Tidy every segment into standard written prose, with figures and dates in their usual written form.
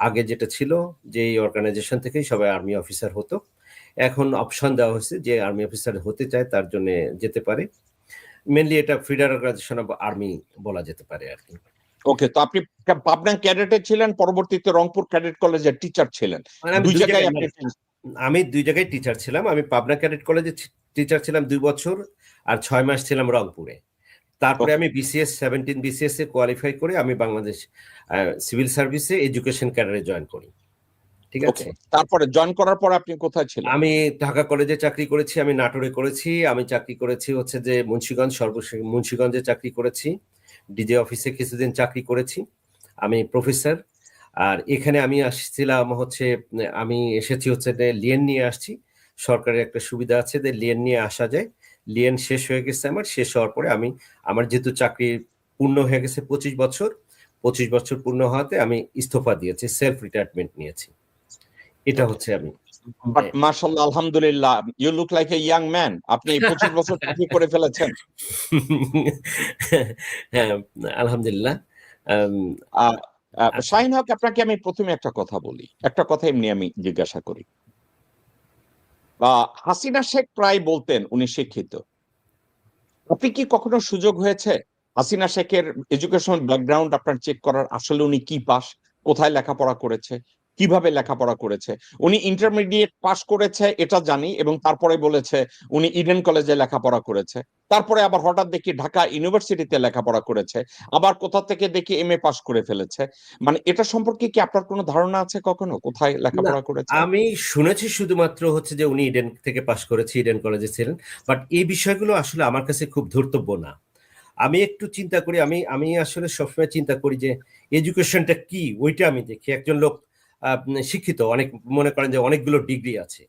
আগে যেটা ছিল যে এই অর্গানাইজেশন থেকেই সবাই আর্মি অফিসার হতো, এখন অপশন দেওয়া হয়েছে যে আর্মি অফিসার হতে চায় তার জন্য যেতে পারে। মেনলি এটা ফেডারেল অর্গানাইজেশন অফ আর্মি বলা যেতে পারে আর কি। ওকে, তো আপনি পাবনা ক্যাডেটে ছিলেন, পরবর্তীতে রংপুর ক্যাডেট কলেজের টিচার ছিলেন, দুই জায়গায় আপনি? আমি দুই জায়গায় টিচার ছিলাম। আমি পাবনা ক্যাডেট কলেজে টিচার ছিলাম 2 বছর, আর 6 মাস ছিলাম রংপুরে। তারপরে আমি বিসিএস 17 বিসিএস এ কোয়ালিফাই করে আমি বাংলাদেশ সিভিল সার্ভিসে এডুকেশন ক্যাডারে জয়েন করি। ঠিক আছে, তারপরে জয়েন করার পর আপনি কোথায় ছিলেন? আমি ঢাকা কলেজে চাকরি করেছি, আমি নাটোরে করেছি, আমি চাকরি করেছি হচ্ছে যে মুন্সিগঞ্জ, মুন্সিগঞ্জে চাকরি করেছি, ডিজে অফিসে কিছুদিন চাকরি করেছি, আমি প্রফেসর। আর এখানে আমি আসছিলাম হচ্ছে, আমি এসেছি হচ্ছে লিয়েন নিয়ে আসছি। সরকারের একটা সুবিধা আছে যে লিয়েন নিয়ে আসা যায়। লিয়েন শেষ হয়ে গেছে আমার, শেষ হওয়ার পরে আমার যেহেতু চাকরি পূর্ণ হয়ে গেছে 25 বছর পূর্ণ হওয়াতে আমি ইস্তফা দিয়েছি, সেলফ রিটায়ারমেন্ট নিয়েছি। এটা হচ্ছে আমি। বাট মাশাআল্লাহ, আলহামদুলিল্লাহ, you look like a young man. আপনি 25 বছর চাকরি করে ফেলেছেন। হ্যাঁ, আলহামদুলিল্লাহ। শাহিন হক, আপনাকে আমি প্রথমে একটা কথা বলি, একটা কথা এমনি আমি জিজ্ঞাসা করি। হাসিনা শেখ প্রায় বলতেন উনি শিক্ষিত। আপনি কি কখনো সুযোগ হয়েছে হাসিনা শেখের এডুকেশন ব্যাকগ্রাউন্ড আপনার চেক করার, আসলে উনি কি পাস, কোথায় লেখাপড়া করেছে, কিভাবে লেখাপড়া করেছে? উনি ইন্টারমিডিয়েট পাস করেছে এটা জানি, এবং তারপরে বলেছে উনি ইডেন কলেজে লেখাপড়া করেছে, তারপরে আবার হঠাৎ দেখি ঢাকা ইউনিভার্সিটিতে লেখাপড়া করেছে, আবার কোথা থেকে দেখি এমএ পাস করে ফেলেছে। মানে এটা সম্পর্কে কি আপনার কোনো ধারণা আছে কখনো কোথায় লেখাপড়া করেছে? আমি শুনেছি শুধুমাত্র হচ্ছে যে উনি ইডেন থেকে পাশ করেছে, ইডেন কলেজে ছিলেন। বাট এই বিষয়গুলো আসলে আমার কাছে খুব ধর্তব্য না। আমি একটু চিন্তা করি, আমি আসলে সবসময় চিন্তা করি যে এডুকেশনটা কি, ওইটা আমি দেখি। একজন লোক শিক্ষিত, অনেক মনে করেন যে অনেকগুলো ডিগ্রি আছে,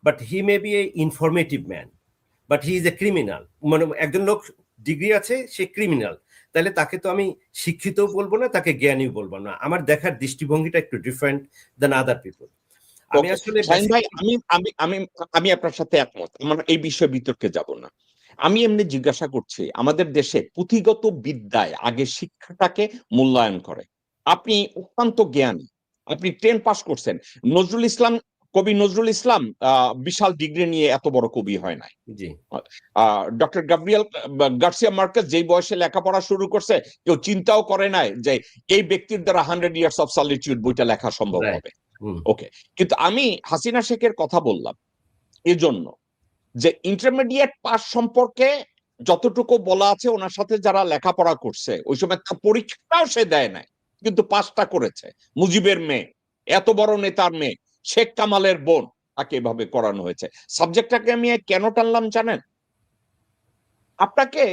but he may B A informative man, but he is a criminal. মানে একজন লোক ডিগ্রি আছে, সে ক্রিমিনাল, তাহলে তাকে তো আমি শিক্ষিতও বলবো না, তাকে জ্ঞানীও বলবো না। আমার দেখার দৃষ্টিভঙ্গিটা একটু ডিফারেন্ট দেন আদার পিপল। আমি আসলে শাহিন ভাই, আমি আমি আমি আমি আপনার সাথে একমত, আমরা এই বিষয়ে বিতর্কে যাব না। আমি এমনি জিজ্ঞাসা করছি, আমাদের দেশে পুঁথিগত বিদ্যায় আগে শিক্ষাটাকে মূল্যায়ন করে। আপনি অত্যন্ত জ্ঞানী, আপনি 10 পাস করছেন। নজরুল ইসলাম, কবি নজরুল ইসলাম বিশাল ডিগ্রি নিয়ে এত বড় কবি হয় নাই। জি, ডক্টর গাব্রিয়েল গার্সিয়া মার্কেস যেই বয়সে লেখাপড়া শুরু করছে, কেউ চিন্তাও করে নাই যে এই ব্যক্তির দ্বারা 100 ইয়ার্স অফ সলিটিউড বইটা লেখা সম্ভব হবে। ওকে, কিন্তু আমি হাসিনা শেখের কথা বললাম এজন্য যে ইন্টারমিডিয়েট পাস সম্পর্কে যতটুকু বলা আছে, ওনার সাথে যারা লেখাপড়া করছে ওই সময় তার পরীক্ষাটাও সে দেয় নাই, কিন্তু পাসটা করেছে। মুজিবের মেয়ে, এত বড় নেতার মেয়ে, শেখ কামালের বোন, তাকে এভাবে করানো হয়েছে। সাবজেক্টটাকে আমি কেন টানলাম জানেন? আপনাকে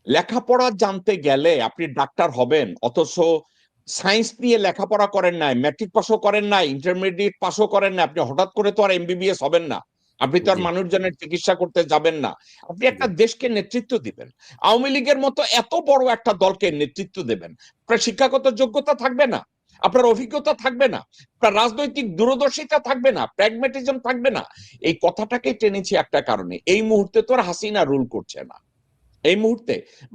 লেখাপড়া জানতে গেলে আপনি ডাক্তার হবেন, অথচ সায়েন্স নিয়ে লেখাপড়া করেন নাই, ম্যাট্রিক পাসও করেন নাই, ইন্টারমিডিয়েট পাসও করেন না, আপনি হঠাৎ করে তো আর এমবিবিএস হবেন না, আপনি তো আর মানুষজনের চিকিৎসা করতে যাবেন না। আপনি একটা দেশকে নেতৃত্ব দিবেন, আওয়ামী লীগের মতো এত বড় একটা দলকে নেতৃত্ব দেবেন, আপনার শিক্ষাগত যোগ্যতা থাকবে না, আপনার অভিজ্ঞতা থাকবে না, আপনার রাজনৈতিক দূরদর্শিতা থাকবে না, প্র্যাগম্যাটিজম থাকবে না। এই কথাটাকে টেনেছি একটা কারণে, এই মুহূর্তে তো আর হাসিনা রুল করছে না। এই মুহূর্তে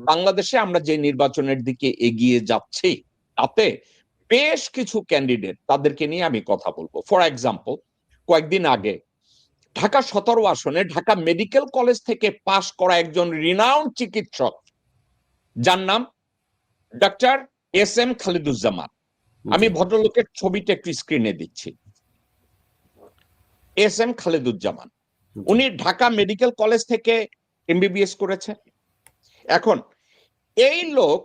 বাংলাদেশে আমরা যে নির্বাচনের দিকে এগিয়ে যাচ্ছি, তাতে বেশ কিছু ক্যান্ডিডেট, তাদেরকে নিয়ে আমি কথা বলবো। ফর এক্সাম্পল, কয়েকদিন আগে ঢাকা 17 আসনে ঢাকা মেডিকেল কলেজ থেকে পাশ করা একজন রিনাউন্ড চিকিৎসক, যার নাম ডক্টর এস এম খালিদুজ্জামান। আমি ভদ্রলোকের ছবিটা একটু স্ক্রিনে দিচ্ছি। এস এম খালিদুজ্জামান, উনি ঢাকা মেডিকেল কলেজ থেকে এমবিবিএস করেছে। এখন এই লোক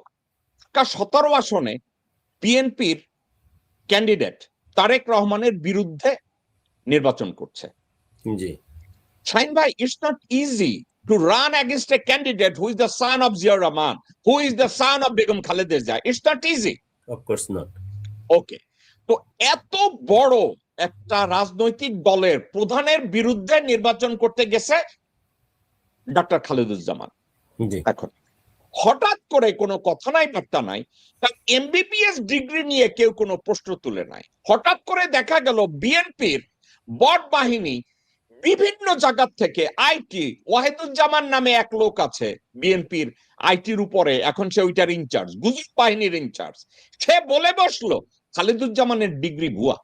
ঢাকা 17 আসনে বিএনপির ক্যান্ডিডেট তারেক রহমানের বিরুদ্ধে নির্বাচন করছে। জি, শাহিন ভাই, it's not easy to run against a candidate who is the son of Ziaur Rahman, who is the son of Begum Khaleda Zia. It's not easy. Of course not. Okay, তো এত বড় একটা রাজনৈতিক দলের প্রধানের বিরুদ্ধে নির্বাচন করতে গেছে ডক্টর খালেদুজ্জামান। এখন হঠাৎ করে কোনো কথা নাই, বার্তা নাই, তার এমবিবিএস ডিগ্রি নিয়ে কেউ কোনো প্রশ্ন তুলে নাই। হঠাৎ করে দেখা গেল বিএনপির বট বাহিনী বিভিন্ন জায়গা থেকে আইটি, ওয়াহিদুজ্জামান নামে এক লোক আছে বিএনপির আইটির উপরে, এখন সে ওইটার ইনচার্জ, গুজব বাহিনীর ইনচার্জ, সে বলে বসলো খালেদুজ্জামানের ডিগ্রি ভুয়া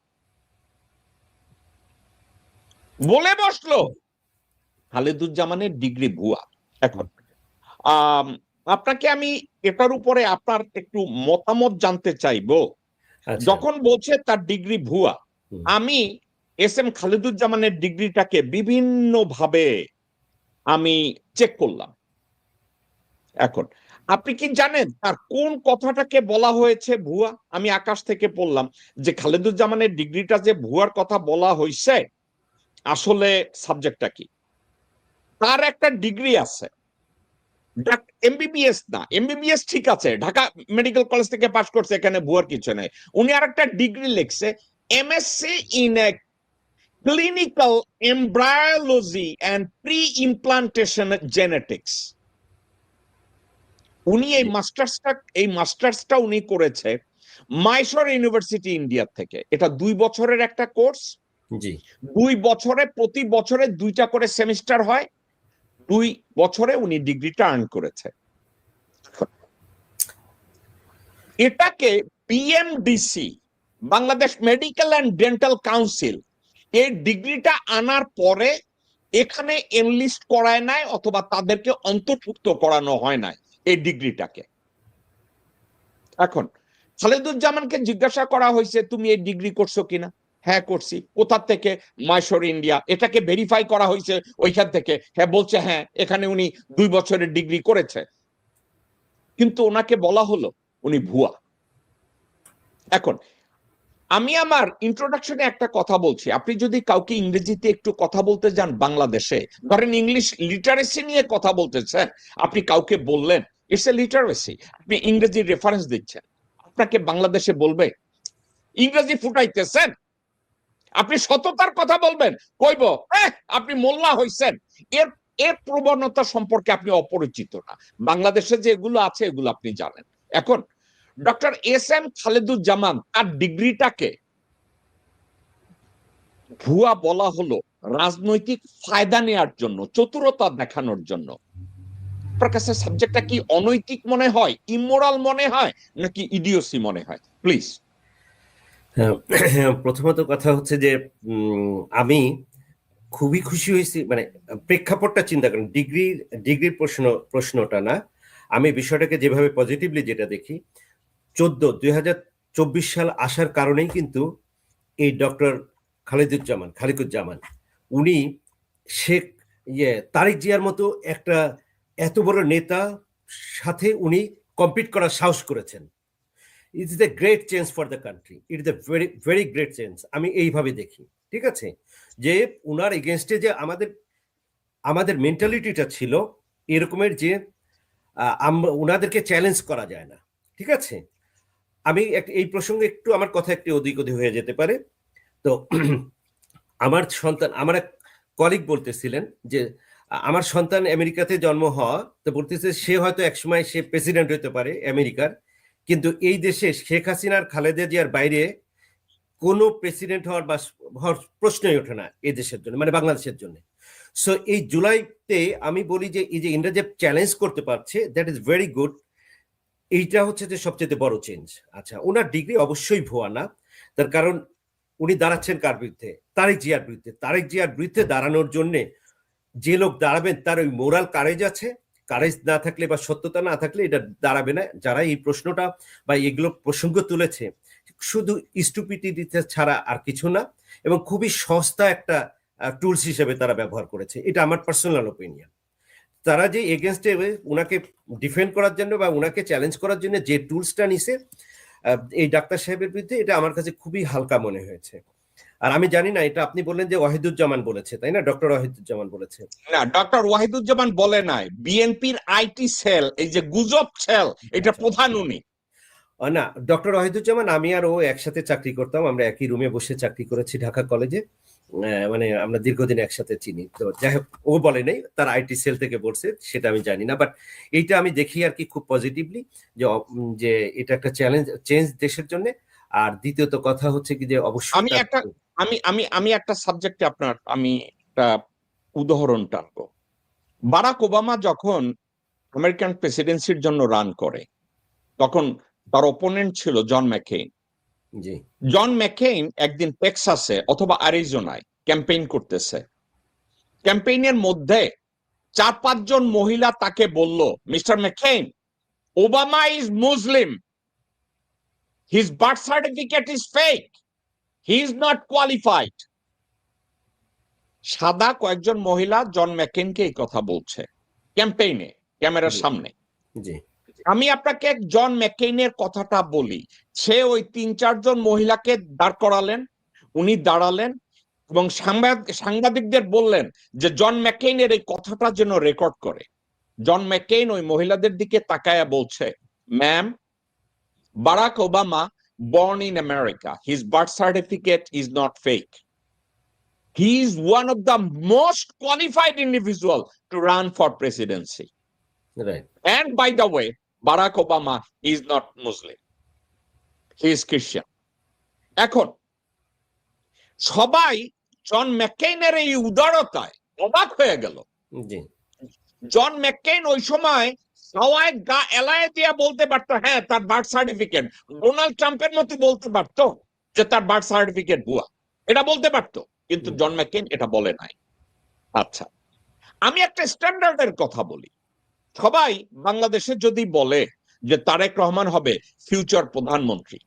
বলে বসলো। খালেদুজ্জামানের ডিগ্রি ভুয়া। এখন আপনাকে আমি এটার উপরে আপনার একটু মতামত জানতে চাইবো। আচ্ছা। যখন বলছে তার ডিগ্রি ভুয়া, আমি এস এম খালেদুজ্জামানের ডিগ্রিটাকে বিভিন্ন ভাবে আমি চেক করলাম। এখন আপনি কি জানেন তার কোন কথাটাকে বলা হয়েছে ভুয়া? আমি আকাশ থেকে পড়লাম যে খালেদুজ্জামানের ডিগ্রিটা যে ভুয়ার কথা বলা হয়েছে, আসলে সাবজেক্টটা কি? তার একটা ডিগ্রি আছে, এমবিবিএস না, এমবিবিএস ঠিক আছে, ঢাকা মেডিকেল কলেজ থেকে পাশ করছে, এখানে ভুয়ার কিছু নেই। উনি আর একটা ডিগ্রি লিখছে, MSc in clinical embryology and pre implantation genetics. উনি এই মাস্টার্সটা উনি করেছে মাইশোর ইউনিভার্সিটি ইন্ডিয়া থেকে। এটা 2 বছরের একটা কোর্স। জি। 2 বছরে প্রতি বছরে 2টা করে সেমিস্টার হয়। 2 বছরে উনি ডিগ্রিটা আর্ন করেছে। এটাকে BMDC, Bangladesh medical and dental council, এই ডিগ্রিটা আনার পরে এখানে এনলিস্ট করায় নাই অথবা তাদেরকে অন্তর্ভুক্ত করানো হয় নাই এই ডিগ্রিটাকে। এখন খালেদুজ্জামানকে জিজ্ঞাসা করা হয়েছে তুমি এই ডিগ্রি করছো কিনা? হ্যাঁ করছি। কোথা থেকে? মাইশোর ইন্ডিয়া। এটাকে ভেরিফাই করা হয়েছে ওইখান থেকে। হ্যাঁ বলছে, হ্যাঁ এখানে উনি 2 বছরের ডিগ্রি করেছে, কিন্তু ওনাকে বলা হলো উনি ভুয়া। এখন আমি আমার ইন্ট্রোডাকশনে একটা কথা বলছি, আপনি যদি কাউকে ইংরেজিতে একটু কথা বলতে যান বাংলাদেশে, ধরেন ইংলিশ লিটারেসি নিয়ে কথা বলতেছেন, আপনি কাউকে বললেন ইটস এ লিটারেসি, আপনি ইংরেজি রেফারেন্স দিচ্ছেন, আপনাকে বাংলাদেশে বলবে ইংরেজি ফুটাইতেছেন, আপনি সততার কথা বলবেন, কইব আপনি মোল্লা হইছেন। এর এর প্রবণতা সম্পর্কে আপনি অপরিচিত না। বাংলাদেশে যে এগুলো আছে এগুলো আপনি জানেন। এখন ডক্টর এস এম খালেদুজ্জামান তার ডিগ্রিটাকে ভুয়া বলা হলো রাজনৈতিক ফায়দা নেওয়ার জন্য, চতুরতা দেখানোর জন্য। আপনার কাছে সাবজেক্টটা কি অনৈতিক মনে হয়, ইমোরাল মনে হয়, নাকি ইডিওসি মনে হয়? প্লিজ। প্রথমত কথা হচ্ছে যে আমি খুবই খুশি হয়েছি, মানে প্রেক্ষাপটটা চিন্তা করেন, ডিগ্রির প্রশ্নটা না, আমি বিষয়টাকে যেভাবে পজিটিভলি যেটা দেখি, 2024 সাল আসার কারণেই কিন্তু এই ডক্টর খালিকুজ্জামান উনি শেখ তারেক জিয়ার মতো একটা এত বড় নেতা সাথে উনি কম্পিট করার সাহস করেছেন। It is a great change for the country, it is a very very great change, আমি এইভাবে দেখি। ঠিক আছে, যে উনার এগেনস্টে যে আমাদের মেন্টালিটিটা ছিল এরকমের যে উনাদেরকে চ্যালেঞ্জ করা যায় না। ঠিক আছে, আমি এই প্রসঙ্গে একটু আমার কথা একটু ওদিক হয়ে যেতে পারে। তো আমার এক কলিগ বলতেছিলেন যে আমার সন্তান আমেরিকাতে জন্ম হওয়া, তো বলতেছে সে হয়তো একসময় সে প্রেসিডেন্ট হতে পারে আমেরিকার, কিন্তু এই দেশে শেখ হাসিনার খালেদা জিয়ার বাইরে কোনো প্রেসিডেন্ট হওয়ার প্রশ্নই ওঠে না এই দেশের জন্য, মানে বাংলাদেশের জন্য। সো এই জুলাইতে আমি বলি যে এই যে ইন্ডিয়া যে চ্যালেঞ্জ করতে পারছে, দ্যাট ইজ ভেরি গুড। এইটা হচ্ছে যে সবচেয়ে বড় চেঞ্জ। আচ্ছা, ওনার ডিগ্রি অবশ্যই ভুয়া না, তার কারণ উনি দাঁড়াচ্ছেন কার বিরুদ্ধে? তারেক জিয়ার বিরুদ্ধে। তারেক জিয়ার বিরুদ্ধে দাঁড়ানোর জন্য যে লোক দাঁড়াবেন তার ওই মোরাল কারেজ আছে, কারেজ না থাকলে বা সত্যতা না থাকলে এটা দাঁড়াবে না। যারা এই প্রশ্নটা বা এগুলো প্রসঙ্গ তুলেছে শুধু স্টুপিডিটি ছাড়া আর কিছু না, এবং খুবই সস্তা একটা টুলস হিসেবে তারা ব্যবহার করেছে, এটা আমার পার্সোনাল ওপিনিয়ন। তারা যে এগেনস্টে উনাকে ডিফেন্ড করার জন্য বা উনাকে চ্যালেঞ্জ করার জন্য যে টুলসটা নিছে এই ডাক্তার সাহেবের বিরুদ্ধে, এটা আমার কাছে খুবই হালকা মনে হয়েছে। আর আমি জানি না, এটা আপনি বললেন যে ওয়াহিদুজ্জামান বলেছে, তাই না? ডক্টর ওয়াহিদুজ্জামান বলেছে না, ডক্টর ওয়াহিদুজ্জামান বলে নাই, বিএনপির আইটি সেল, এই যে গুজব সেল, এটা প্রধান উনি। না, ডক্টর ওয়াহিদুজ্জামান আমি আর ও একসাথে চাকরি করতাম, আমরা একই রুমে বসে চাকরি করেছি ঢাকা কলেজে, মানে আমরা দীর্ঘদিন একসাথে চিনি। তো যাই হোক, ও বলে নাই তার আইটি সেল থেকে বলছে, সেটা আমি জানি না, বাট এইটা আমি দেখি আর কি খুব পজিটিভলি, যে এটা একটা চেঞ্জ দেশের জন্য। আর দ্বিতীয়ত কথা হচ্ছে কি যে অবশ্যই আমি একটা সাবজেক্টে আপনার আমি একটা উদাহরণ টানবো। বারাক ওবামা যখন আমেরিকান প্রেসিডেন্সির জন্য রান করে, তখন তার অপোনেন্ট ছিল জন ম্যাকেইন। জি জন ম্যাকেইন একদিন টেক্সাসে অথবা অ্যারিজোনায় ক্যাম্পেইন করতেছে। ক্যাম্পেইনের মধ্যে 4-5 জন মহিলা তাকে বলল, mister McCain, Obama is Muslim, his birth certificate is fake, he is not qualified. সাদা কয়েকজন মহিলা জন ম্যাকেইনকে এই কথা বলছে ক্যাম্পেইনে, ক্যামেরার জি সামনে। জি আমি আপনাকে জন ম্যাকেইনের কথাটা বলি। সে ওই 3-4 জন মহিলাকে দাঁড় করালেন, উনি দাঁড়ালেন এবং সাংবাদিকদের বললেন যে জন ম্যাকেইনের এই কথাটা যেন রেকর্ড করে। জন ম্যাকেইন ওই মহিলাদের দিকে তাকায়া বলছে, ma'am, Barack Obama born in America, his birth certificate is not fake, he is one of the most qualified individual to run for presidency, right and by the way, Barack Obama is not Muslim, he is Christian. এখন সবাই জন ম্যাকেইনের এই উদারতায় অবাক হয়ে গেল। জি জন McCain ওই সময় হাওয়ায় গা এলায় দিয়া বলতে পারতো, হ্যাঁ তার বার্থ সার্টিফিকেট, ডোনাল্ড ট্রাম্পের মতো বলতে পারতো যে তার বার্থ সার্টিফিকেট ভুয়া, এটা বলতে পারতো, কিন্তু জন ম্যাকেইন এটা বলে নাই। আচ্ছা, আমি একটা স্ট্যান্ডার্ডের কথা বলি। সবাই বাংলাদেশে যদি বলে যে তারেক রহমান হবে ফিউচার প্রধানমন্ত্রী,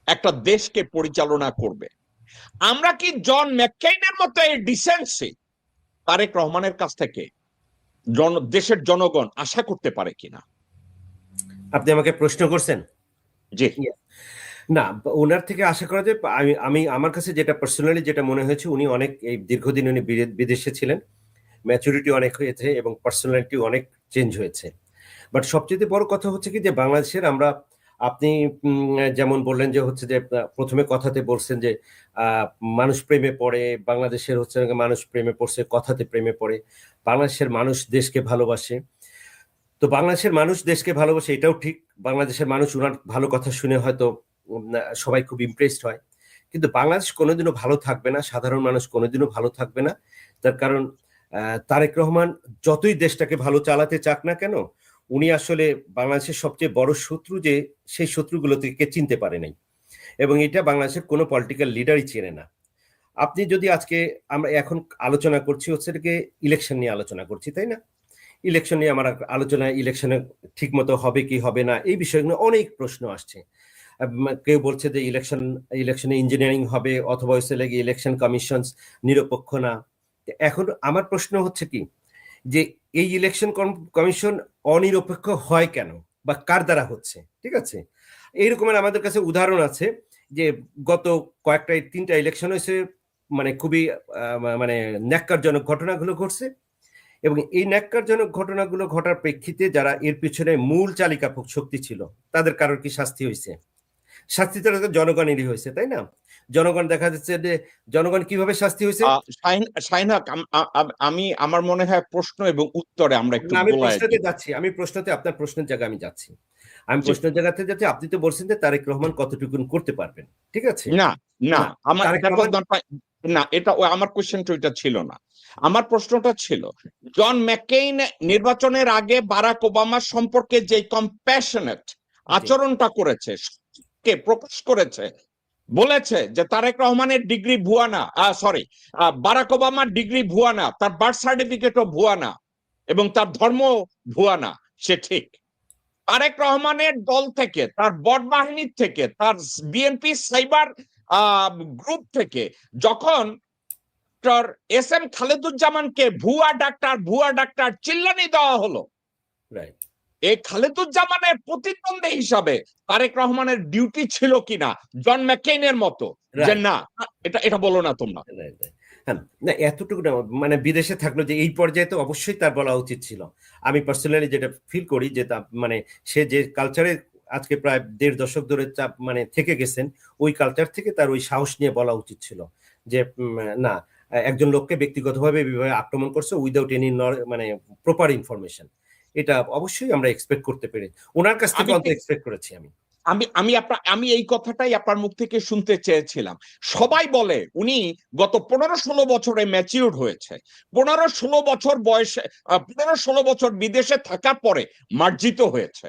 একটা দেশকে পরিচালনা করবে, আমরা কি জন ম্যাকেইনের মতো এই ডিসেন্সি তারেক রহমানের কাছ থেকে দেশের জনগণ আশা করতে পারে কিনা? আপনি আমাকে প্রশ্ন করছেন। জি না, ওনার থেকে আশা করা যায়। আমি আমার কাছে যেটা পার্সোনালি যেটা মনে হয়েছে, উনি অনেক এই দীর্ঘদিন উনি বিদেশে ছিলেন, ম্যাচুরিটি অনেক হয়েছে এবং পার্সোনালিটি অনেক চেঞ্জ হয়েছে। বাট সবচেয়ে বড় কথা হচ্ছে কি যে বাংলাদেশের আমরা, আপনি যেমন বললেন যে হচ্ছে যে প্রথমে কথাতে বলছেন যে মানুষ প্রেমে পড়ে, বাংলাদেশের হচ্ছে মানুষ প্রেমে পড়ছে, কথাতে প্রেমে পড়ে, বাংলাদেশের মানুষ দেশকে ভালোবাসে। তো বাংলাদেশের মানুষ দেশকে ভালোবাসে, এটাও ঠিক। বাংলাদেশের মানুষ ওনার ভালো কথা শুনে হয়তো সবাই খুব ইমপ্রেসড হয়, কিন্তু বাংলাদেশ কোনোদিনও ভালো থাকবে না, সাধারণ মানুষ কোনোদিনও ভালো থাকবে না। তার কারণ তারেক রহমান যতই দেশটাকে ভালো চালাতে চাক না কেন, উনি আসলে বাংলাদেশের সবচেয়ে বড় শত্রু, যে সেই শত্রুগুলো থেকে চিনতে পারে নাই, এবং এটা বাংলাদেশের কোনো পলিটিক্যাল লিডারই চেনে না। আপনি যদি আজকে, আমরা এখন আলোচনা করছি হচ্ছে ইলেকশন নিয়ে আলোচনা করছি, তাই না? ইলেকশন নিয়ে আমার আলোচনা, ইলেকশনে ঠিক মতো হবে কি হবে না, এই বিষয়গুলো অনেক প্রশ্ন আসছে। কেউ বলছে যে ইলেকশনে ইঞ্জিনিয়ারিং হবে, অথবা হচ্ছে লাগে ইলেকশন কমিশন নিরপেক্ষ না। এখন আমার প্রশ্ন হচ্ছে কি যে এই ইলেকশন কমিশন অনিরপেক্ষ হয় কেন, বা কার দ্বারা হচ্ছে? ঠিক আছে, এইরকমের আমাদের কাছে উদাহরণ আছে যে গত কয়েকটা 3টা ইলেকশন হয়েছে, মানে খুবই মানে ন্যাক্কারজনক ঘটনাগুলো ঘটছে, এবং এই ন্যাক্কারজনক ঘটনাগুলো ঘটার প্রেক্ষিতে যারা এর পিছনে মূল চালিকা শক্তি ছিল, তাদের কারোর কি শাস্তি হয়েছে? শাস্তি তো জনগণেরই হয়েছে, তাই না? জনগণ, দেখা যাচ্ছে যে জনগণ কিভাবে শাস্তি হয়েছে। শাহিনাক, আমি আমার মনে হয় প্রশ্ন এবং উত্তরে আমরা একটু আমি গোলায় প্রশ্নতে দিই। যাচ্ছি, আপনার প্রশ্নের জায়গায় আমি যাচ্ছি। আমি প্রশ্নের জায়গাতে যাচ্ছি। আপনি তো বলছেন যে তারেক রহমান কতটুকু করতে পারবেন, ঠিক আছে? না না, না, আমার তারেক রহমান, না, এটা আমার কোশ্চেনটা ওইটা ছিল না। আমার প্রশ্নটা ছিল, জন ম্যাকেইন নির্বাচনের আগে বারাক ওবামা সম্পর্কে যে কম্প্যাশনেট আচরণটা করেছে, কে প্রকাশ করেছে, বলেছে যে তারেক রহমানের ডিগ্রি ভুয়া না, সরি, বারাক ওবামার ডিগ্রি ভুয়া না, তার বার্থ সার্টিফিকেটও ভুয়া না, এবং তার ধর্ম ভুয়া না, সে ঠিক। তারেক রহমানের দল থেকে, তার বট বাহিনীর থেকে, তার বিএনপি সাইবার গ্রুপ থেকে যখন ডক্টর এস এম খালেদুজ্জামানকে ভুয়া ডাক্তার চিল্লানি দেওয়া হলো, রাইট, এই খালেদুজ্জামানের প্রতিদ্বন্দ্বী হিসাবে তারেক রহমানের ডিউটি ছিল কিনা জন ম্যাকেইনের মতো যে না, এটা বলো না তোমরা? হ্যাঁ, না এতটুকু না, মানে বিদেশে থাকলো যে এই পর্যায়ে তো অবশ্যই তার বলা উচিত ছিল। আমি পার্সোনালি যেটা ফিল করি যে মানে সে যে কালচারে আজকে প্রায় 1.5 দশক ধরে মানে থেকে গেছেন, ওই কালচার থেকে তার ওই সাহস নিয়ে বলা উচিত ছিল যে না, একজন লোককে ব্যক্তিগতভাবে আক্রমণ করছে উইদাউট এনি মানে প্রপার ইনফরমেশন। এটা অবশ্যই আমরা এক্সপেক্ট করতে পেরে, ওনার কাছ থেকে অন্তত এক্সপেক্ট করেছি আমি। আমি এই কথাটাই আপনার মুখ থেকে শুনতে চেয়েছিলাম। সবাই বলে উনি গত 15-16 বছরে ম্যাচিউরড হয়েছে, 15-16 বছর বয়সে, 15-16 বছর বিদেশে থাকার পরে মার্জিত হয়েছে।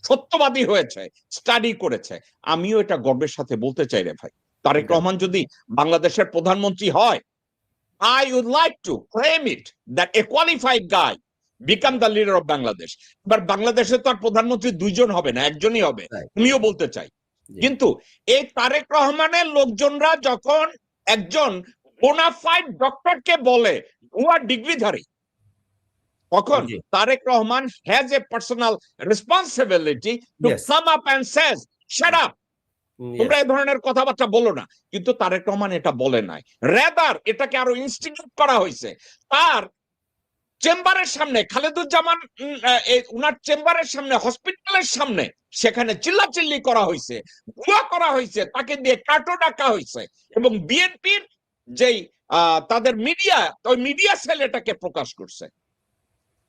সত্যবাদী হয়েছে, স্টাডি করেছে। আমিও এটা গর্বের সাথে বলতে চাই রে ভাই, তারেক রহমান যদি বাংলাদেশের প্রধানমন্ত্রী হয়, I would like to claim it that a qualified guy become the leader of Bangladesh. এবার বাংলাদেশে তো আর প্রধানমন্ত্রী দুইজন হবে না, একজনই হবে, আমিও বলতে চাই। কিন্তু এই তারেক রহমানের লোকজনরা যখন একজন বোনাফাইড ডক্টরকে বলে ভুয়া ডিগ্রিধারী, তখন Tarek Rahman has a personal responsibility to come up and says shut up, তোমরা এই ধরনের কথাবার্তা বলো না। কিন্তু তারেক রহমান এটা বলে নাই, রেদার এটাকে আরো ইনস্টিটিউট করা হয়েছে। তার চেম্বারের সামনে, খালেদুজ্জামান উনার চেম্বারের সামনে, হসপিটালের সামনে, সেখানে চিল্লাচিল্লি করা হয়েছে, ভুয়া করা হয়েছে, তাকে দিয়ে কাটো ডাকা হয়েছে, এবং বিএনপির যেই তাদের মিডিয়া, ওই মিডিয়া সেল এটাকে প্রকাশ করছে।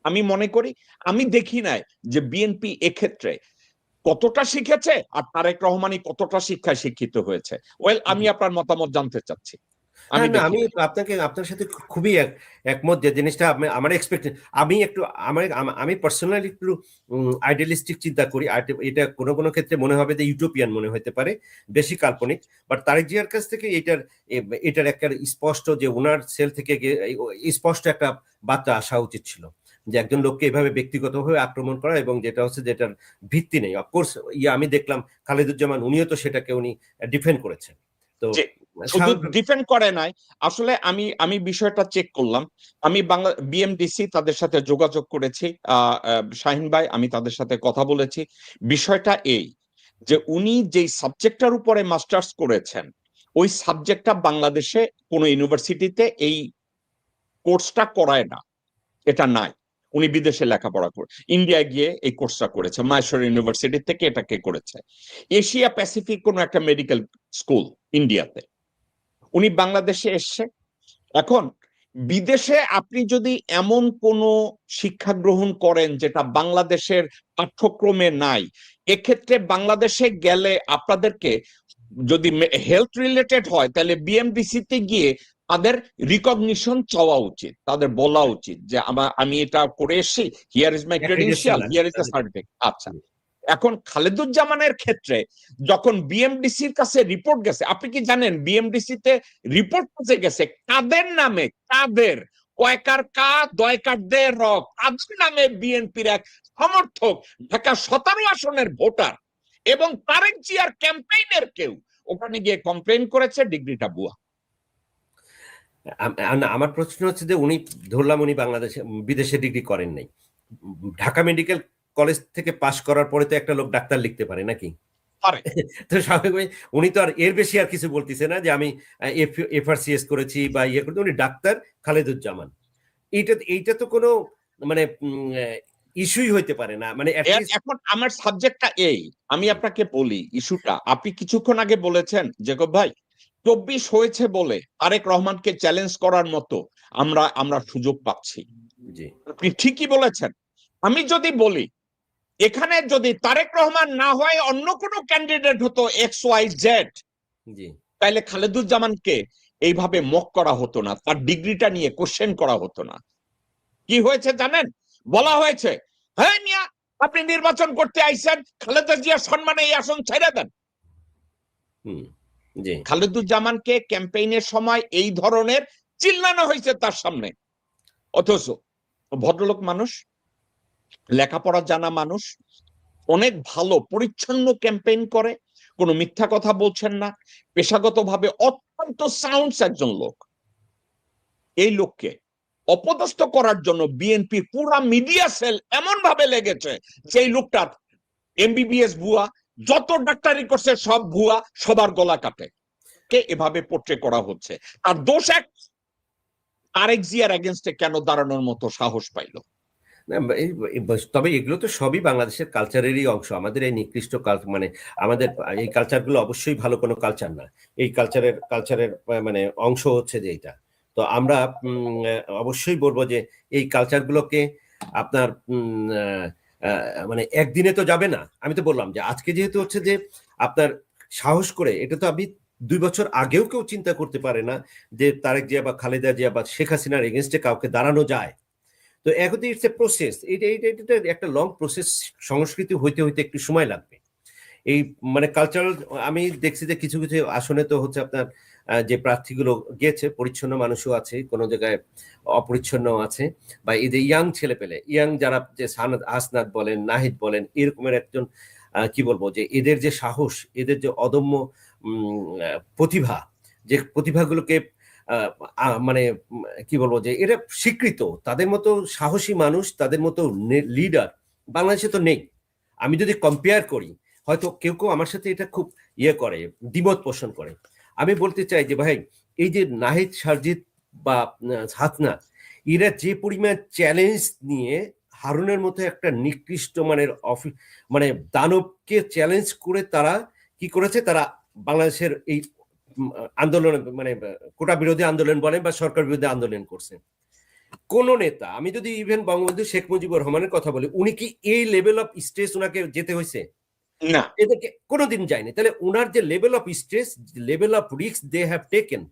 আমি মনে করি, আমি দেখি নাই যে বিএনপি এক্ষেত্রে কতটা শিখেছে আর তারেক রহমানই কতটা শিক্ষায় শিক্ষিত হয়েছে। ওয়েল, আমি আপনার মতামত জানতে চাচ্ছি। আমি আপনার সাথে খুবই একমত যে জিনিসটা আমার এক্সপেক্ট, আমি পার্সোনালি একটু আইডিয়ালিস্টিক চিন্তা করি। এটা কোনো কোনো ক্ষেত্রে মনে হবে যে ইউটোপিয়ান মনে হতে পারে, বেশি কাল্পনিক। বাট তারেক জিয়ার কাছ থেকে এটার একটা স্পষ্ট, যে ওনার সেল থেকে স্পষ্ট একটা বার্তা আসা উচিত ছিল যে একজন লোককে এভাবে ব্যক্তিগতভাবে আক্রমণ করা, এবং যেটা হচ্ছে যেটার ভিত্তি নেই। অফকোর্স আমি দেখলাম খালেদুজ্জামান উনিও তো সেটাকে উনি ডিফেন্ড করেছেন। তো শুধু ডিফেন্ড করে নাই, আসলে আমি বিষয়টা চেক করলাম। আমি বাংলা বিএমডিসি তাদের সাথে যোগাযোগ করেছি, শাহিন ভাই, আমি তাদের সাথে কথা বলেছি। বিষয়টা এই যে উনি যেই সাবজেক্টটার উপরে মাস্টার্স করেছেন, ওই সাবজেক্টটা বাংলাদেশে কোনো ইউনিভার্সিটিতে এই কোর্সটা করায় না, এটা নাই। উনি বিদেশে লেখাপড়া করে ইন্ডিয়ায় গিয়ে এই কোর্সটা করেছে, মাইসোর ইউনিভার্সিটি থেকে এটাকে করেছে। এশিয়া প্যাসিফিক কোনো একটা মেডিকেল স্কুল ইন্ডিয়াতে। উনি বাংলাদেশে এসছে। এখন বিদেশে আপনি যদি এমন কোন শিক্ষা গ্রহণ করেন যেটা বাংলাদেশের পাঠ্যক্রমে নাই, এক্ষেত্রে বাংলাদেশে গেলে আপনাদেরকে, যদি হেলথ রিলেটেড হয়, তাহলে বিএমডিসিতে গিয়ে তাদের রিকগনিশন চাওয়া উচিত, তাদের বলা উচিত যে আমি এটা করে এসেছি, here is my credential, here is the certificate. আচ্ছা, এখন খালেদুজ্জামানের ক্ষেত্রে যখন বিএমডিসির কাছে রিপোর্ট গেছে, আপনি কি জানেন বিএমডিসিতে রিপোর্ট পৌঁছে গেছে কাদের নামে? কাদের? কয়কার কা দয়কার দে র, কাদের নামে? বিএনপির এক সমর্থক, ঢাকা 17 আসনের ভোটার এবং তারেক জিয়ার ক্যাম্পেইনের কেউ ওখানে গিয়ে কমপ্লেইন করেছে ডিগ্রিটা ভুয়া। আমার প্রশ্ন হচ্ছে যে উনি, ধরলাম উনি বাংলাদেশে বিদেশে ডিগ্রি করেন নাই, ঢাকা মেডিকেল কলেজ থেকে পাশ করার পরে তো একটা লোক ডাক্তার লিখতে পারে নাকি? তো স্বাভাবিক উনি তো আর এর বেশি আর কিছু বলতেছে না যে আমি এফআরসিএস করেছি বা ইয়ে করতে। উনি ডাক্তার খালেদুজ্জামান, এইটা তো কোনো মানে ইস্যুই হইতে পারে না। মানে এখন আমার সাবজেক্টটা এই, আমি আপনাকে বলি ইস্যুটা। আপনি কিছুক্ষণ আগে বলেছেন জেকব ভাই 24 হয়েছে বলে তারেক রহমানকে চ্যালেঞ্জ করার মতো আমরা সুযোগ পাচ্ছি। আপনি ঠিকই বলেছেন। আমি যদি বলি এখানে যদি তারেক রহমান না হয় অন্য কোনো ক্যান্ডিডেট হতো XYZ, তাহলে খালেদুজ্জামানকে এইভাবে মক করা হতো না, তার ডিগ্রিটা নিয়ে কোশ্চেন করা হতো না। কি হয়েছে জানেন? বলা হয়েছে, হ্যাঁ মিয়া আপনি নির্বাচন করতে আইছেন, খালেদা জিয়ার সম্মানে এই আসন ছেড়ে দেন। খালেদুজ্জামানকে ক্যাম্পেইনের সময় এই ধরনের চিল্লানো হয়েছে তার সামনে, অথচ ভদ্রলোক মানুষ, লেখাপড়া জানা মানুষ, অনেক ভালো পরিচ্ছন্ন ক্যাম্পেইন করে, কোনো মিথ্যা কথা বলছেন না, পেশাগতভাবে অত্যন্ত সাউন্ডস একজন লোক। এই লোককে অপদস্থ করার জন্য বিএনপির পুরা মিডিয়া সেল এমন ভাবে লেগেছে যে এই লোকটার এমবিবিএস ভুয়া, যত ডাক্তারি করছে সব ভুয়া, সবার গলা কাটে, কে এভাবে পোট্রে করা হচ্ছে। আর দোষ এক, তারেক জিয়ার এগেনস্টে কেন দাঁড়ানোর মতো সাহস পাইল? তবে এগুলো তো সবই বাংলাদেশের কালচারেরই অংশ। আমাদের এই নিকৃষ্ট মানে আমাদের এই কালচারগুলো অবশ্যই ভালো কোনো কালচার না। এই কালচারের মানে অংশ হচ্ছে যে এটা। তো আমরা অবশ্যই বলবো যে এই কালচারগুলোকে আপনার মানে একদিনে তো যাবে না। আমি তো বললাম যে আজকে যেহেতু হচ্ছে যে আপনার সাহস করে, এটা তো আপনি 2 বছর আগেও কেউ চিন্তা করতে পারে না যে তারেক জিয়া বা খালেদা জিয়া বা শেখ হাসিনার এগেনস্টে কাউকে দাঁড়ানো যায়। তো তো এখন ইটস এ প্রসেস, এটা একটা লং প্রসেস, সংস্কৃতি হইতে হইতে একটু সময় লাগবে। এই মানে কালচারাল, আমি দেখছি যে কিছু কিছু আসনে তো হচ্ছে আপনার যে প্রার্থীগুলো গেছে পরিচ্ছন্ন মানুষও আছে, কোনো জায়গায় অপরিচ্ছন্ন আছে, বা এই যে ইয়াং ছেলে পেলে, ইয়াং যারা যে হাসনাত বলেন, নাহিদ বলেন, এরকমের একজন কি বলবো যে এদের যে সাহস, এদের যে অদম্য প্রতিভা, যে প্রতিভাগুলোকে মানে কি বলবো যে এটা স্বীকৃত, তাদের মতো সাহসী মানুষ, তাদের মতো লিডার বাংলাদেশে তো নেই। আমি যদি কম্পেয়ার করি, হয়তো কেউ কেউ আমার সাথে এটা খুব করে, দ্বিমত পোষণ করে। আমি বলতে চাই যে ভাই, এই যে নাহিদ, সারজিৎ বা হাসনা, এরা যে পরিমাণ চ্যালেঞ্জ নিয়ে হারুনের মতো একটা নিকৃষ্ট মানের মানে দানবকে চ্যালেঞ্জ করে তারা কি করেছে, তারা বাংলাদেশের এই আন্দোলন, মানে কোটা বিরোধী আন্দোলন বলেন বা সরকার বিরোধী আন্দোলন করছে। কোন নেতা, আমি যদি ইভেন বঙ্গবন্ধু শেখ মুজিবুর রহমানের কথা বলি, উনি কি এই লেভেল অফ স্ট্রেস ওনাকে যেতে হয়েছে? না, এদেরকে কোনোদিন যায়নি। তাহলে ওনার যে level of stress, level of risk they have taken,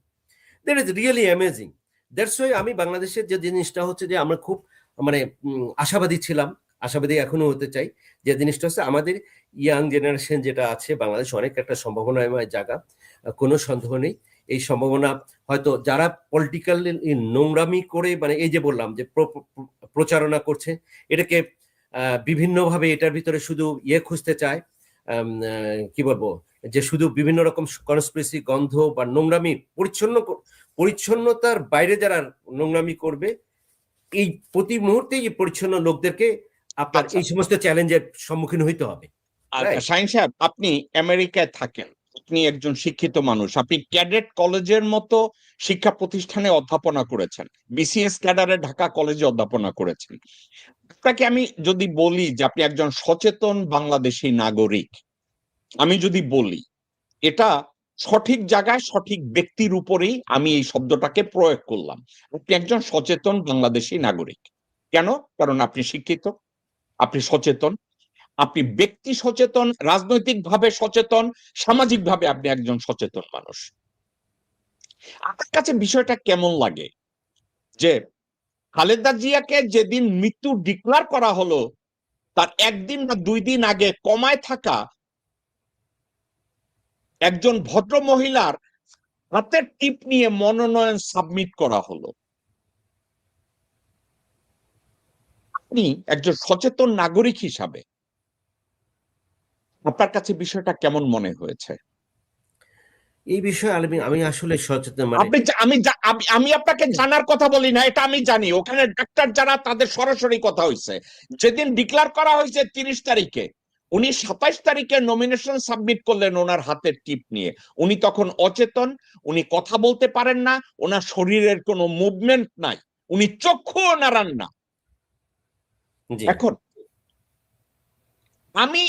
that is really amazing. That's why আমি বাংলাদেশের যে জিনিসটা হচ্ছে যে আমরা খুব মানে আশাবাদী ছিলাম, আশাবাদী এখনো হতে চাই, যে জিনিসটা হচ্ছে আমাদের ইয়াং জেনারেশন যেটা আছে, বাংলাদেশ অনেক একটা সম্ভাবনাময় জায়গা, কোনো সন্দেহ নেই। এই সম্ভাবনা হয়তো যারা পলিটিক্যাল নোংরামি করে, মানে এই যে বললাম যে প্রচারণা করছে, এটাকে বিভিন্নভাবে এটার ভিতরে শুধু খুঁজতে চায়, কি বলবো যে শুধু বিভিন্ন রকম কনস্পিরেসি গন্ধ বা নোংরামি, পরিচ্ছন্নতার বাইরে যারা নোংরামি করবে, এই প্রতি মুহূর্তে এই পরিচ্ছন্ন লোকদেরকে আপনার এই সমস্ত চ্যালেঞ্জের সম্মুখীন হইতে হবে। শাহিন সাহেব, আপনি আমেরিকায় থাকেন, আপনি একজন শিক্ষিত মানুষ, আপনি ক্যাডেট কলেজের মতো শিক্ষা প্রতিষ্ঠানে অধ্যাপনা করেছেন, বিসিএস ক্যাডারে ঢাকা কলেজে অধ্যাপনা করেছেন। আপনাকে আমি যদি বলি যে আপনি একজন সচেতন বাংলাদেশী নাগরিক, আমি যদি বলি এটা সঠিক জায়গায় সঠিক ব্যক্তির উপরেই আমি এই শব্দটাকে প্রয়োগ করলাম। আপনি একজন সচেতন বাংলাদেশী নাগরিক। কেন? কারণ আপনি শিক্ষিত, আপনি সচেতন, আপনি ব্যক্তি সচেতন, রাজনৈতিকভাবে সচেতন, সামাজিকভাবে আপনি একজন সচেতন মানুষ। আপনার কাছে বিষয়টা কেমন লাগে যে খালেদা জিয়াকে যেদিন মৃত্যু ডিক্লার করা হলো, তার একদিন বা 2 দিন আগে কমায় থাকা একজন ভদ্র মহিলার হাতের টিপ নিয়ে মনোনয়ন সাবমিট করা হলো? আপনি একজন সচেতন নাগরিক হিসাবে আপনার কাছে বিষয়টা কেমন মনে হয়েছে? এই বিষয়ে আমি আসলে সচেতন, মানে আমি আপনাকে জানার কথা বলি না, এটা আমি জানি। ওখানে ডাক্তার যারা, তাদের সরাসরি কথা হয়েছে। যেদিন ডিক্লার করা হয়েছে 30 তারিখে, উনি 27 তারিখে নমিনেশন সাবমিট করলেন ওনার হাতের টিপ নিয়ে। উনি তখন অচেতন, উনি কথা বলতে পারেন না, ওনার শরীরের কোনো মুভমেন্ট নাই, উনি চক্ষুও নাড়ান না। এখন আমি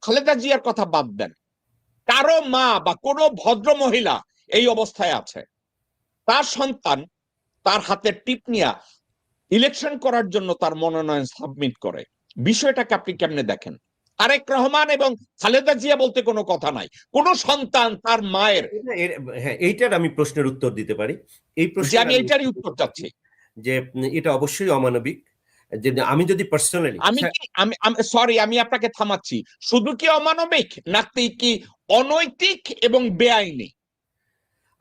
খালেদা জিয়ার কথা বাদ দেন, কারো মা বা কোনো ভদ্র মহিলা এই অবস্থায় আছে, তার সন্তান তার হাতের টিপ নিয়ে ইলেকশন করার জন্য তার মনোনয়ন সাবমিট করে, বিষয়টাকে আপনি কেমনে দেখেন? তারেক রহমান এবং খালেদা জিয়া বলতে কোনো কথা নাই, কোন সন্তান তার মায়ের। হ্যাঁ, এইটার আমি প্রশ্নের উত্তর দিতে পারি। এই যে আমি এইটারই উত্তর চাচ্ছি যে এটা অবশ্যই অমানবিক। যে আমি যদি পার্সোনালি, সরি আমি আপনাকে থামাচ্ছি, শুধু কি অমানবিক নাকি কি অনৈতিক এবং বেআইনি?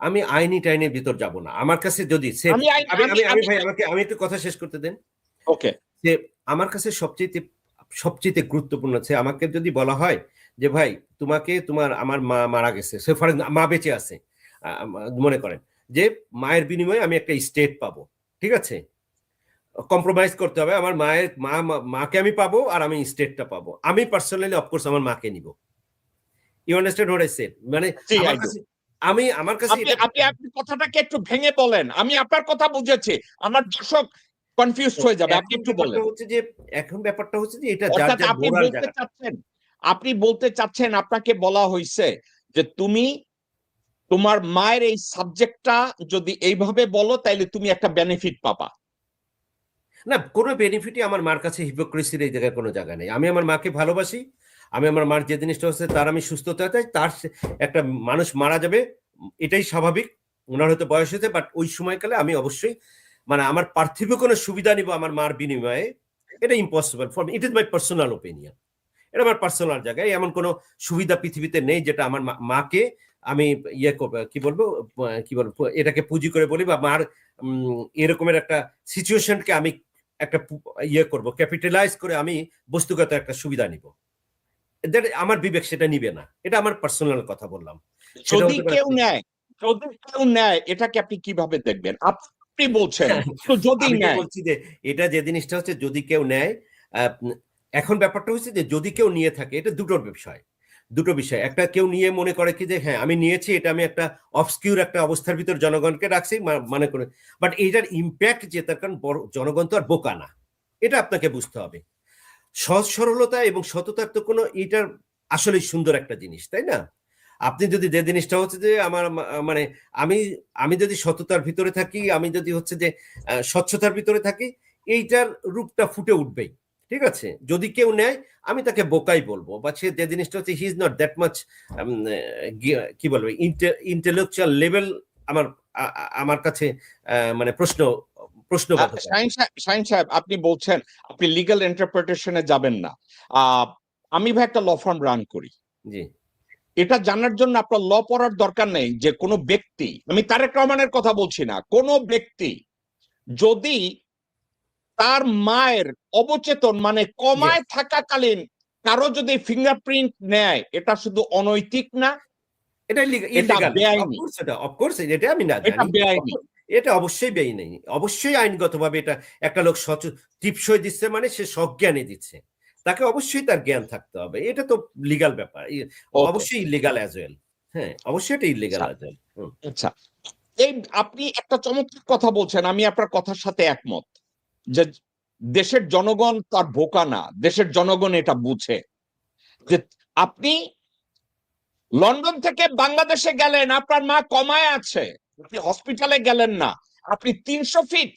আমি আইনি টাইনের ভিতর যাব না। আমার কাছে যদি আমি একটু কথা শেষ করতে দেন। ওকে। যে আমার কাছে সবচেয়ে গুরুত্বপূর্ণ আছে, আমাকে যদি বলা হয় যে ভাই আমার মা মারা গেছে, সে ফর মা বেঁচে আছে, মনে করেন যে মায়ের বিনিময়ে আমি একটা স্টেট পাবো, ঠিক আছে, কম্প্রোমাইজ করতে হবে, আমার মাকে আমি পাবো আর আমি স্টেটটা পাবো, আমি পার্সোনালি অফকোর্স আমার মাকে নিব। You understand what I said? মানে আমার কাছে আপনি কথাটাকে একটু ভেঙে বলেন। আমি আপনার কথা বুঝেছি, আমার দর্শক কনফিউজড হয়ে যাবে, আপনি একটু বলেন। এখন ব্যাপারটা হচ্ছে যে এটা আপনি বলতে চাচ্ছেন আপনাকে বলা হয়েছে যে তুমি তোমার মায়ের এই সাবজেক্টটা যদি এইভাবে বলো তাইলে তুমি একটা বেনিফিট পাবা। না, কোনো বেনিফিটই আমার মার কাছে হিপোক্রেসির এই জায়গায় কোনো জায়গা নেই। আমি আমার মাকে ভালোবাসি, আমি আমার মার যে জিনিসটা হচ্ছে তার আমি সুস্থতা চাই। তার একটা মানুষ মারা যাবে, এটাই স্বাভাবিক, ওনার হয়তো বয়স হয়েছে, বাট ওই সময়কালে আমি অবশ্যই মানে আমার পার্থিব কোনো সুবিধা নিব আমার মার বিনিময়ে, এটা impossible for me. It is my personal opinion, এটা আমার পার্সোনাল জায়গায়। এমন কোনো সুবিধা পৃথিবীতে নেই যেটা আমার মাকে আমি কি বলবো, এটাকে পুঁজি করে বলি, বা মার এরকমের একটা সিচুয়েশনকে আমি একটা করব, ক্যাপিটালাইজ করে আমি বস্তুগত একটা সুবিধা নিব। আমার বিবেক সেটা নিবে না। এটা আমার পার্সোনাল কথা বললাম। যদি কেউ নেয় এটাকে আপনি কিভাবে দেখবেন? আপনি বলছেন তো যদি নেয়, বলছি যে এটা যে জিনিসটা হচ্ছে যদি কেউ নেয়, এখন ব্যাপারটা হচ্ছে যে যদি কেউ নিয়ে থাকে, এটা দুটো বিষয়। একটা কেউ নিয়ে মনে করে কি যে হ্যাঁ আমি নিয়েছি, এটা আমি একটা অবস্কিউর একটা অবস্থার ভিতর জনগণকে রাখছি মনে করে, বাট এইটার ইম্প্যাক্ট যে তার কারণ জনগণ তো আর বোকা না, এটা আপনাকে বুঝতে হবে। সহজ সরলতা এবং সততার তো কোনো, এটার আসলে সুন্দর একটা জিনিস, তাই না? আপনি যদি যে জিনিসটা হচ্ছে যে আমার মানে আমি আমি যদি সততার ভিতরে থাকি, আমি যদি হচ্ছে যে স্বচ্ছতার ভিতরে থাকি, এইটার রূপটা ফুটে উঠবেই। ঠিক আছে, যদি কেউ নেয় আমি তাকে বোকাই বলবো, বা সে যে জিনিসটা হচ্ছে he is not that much কি বলবো ইন্টেলেকচুয়াল লেভেল আমার আমার কাছে মানে প্রশ্নবোধক। শাহিন সাহেব আপনি বলছেন আপনি লিগ্যাল ইন্টারপ্রিটেশনে যাবেন না। আমি ভাই একটা ল ফার্ম রান করি, জি, এটা জানার জন্য আপনার ল পড়ার দরকার নেই যে কোনো ব্যক্তি, আমি তারেক রহমানের কথা বলছি না, কোনো ব্যক্তি যদি তার মায়ের অবচেতন মানে কমায় থাকাকালীন কারো যদি ফিঙ্গারপ্রিন্ট নেয়, এটা শুধু অনৈতিক না, এটা এটা ইলিগাল, বেআইনি, অফকোর্স এটা আমি না এটা জানি, বেআইনি। এটা অবশ্যই বেআইনি, অবশ্যই আইনগতভাবে এটা একটা লোক টিপসই দিচ্ছে মানে সে সজ্ঞানে দিচ্ছে, তাকে অবশ্যই তার জ্ঞান থাকতে হবে, এটা তো লিগাল ব্যাপার, অবশ্যই ইলিগাল অ্যাজ ওয়েল। হ্যাঁ অবশ্যই এটা ইলিগাল অ্যাজ ওয়েল। আচ্ছা, এই আপনি একটা চমৎকার কথা বলছেন, আমি আপনার কথার সাথে একমত যে দেশের জনগণ তার বোকা না, দেশের জনগণ এটা বুঝে। যে আপনি লন্ডন থেকে বাংলাদেশে গেলেন, আপনার মা কমায় আছে, আপনি হসপিটালে গেলেন না, আপনি 300 ফিট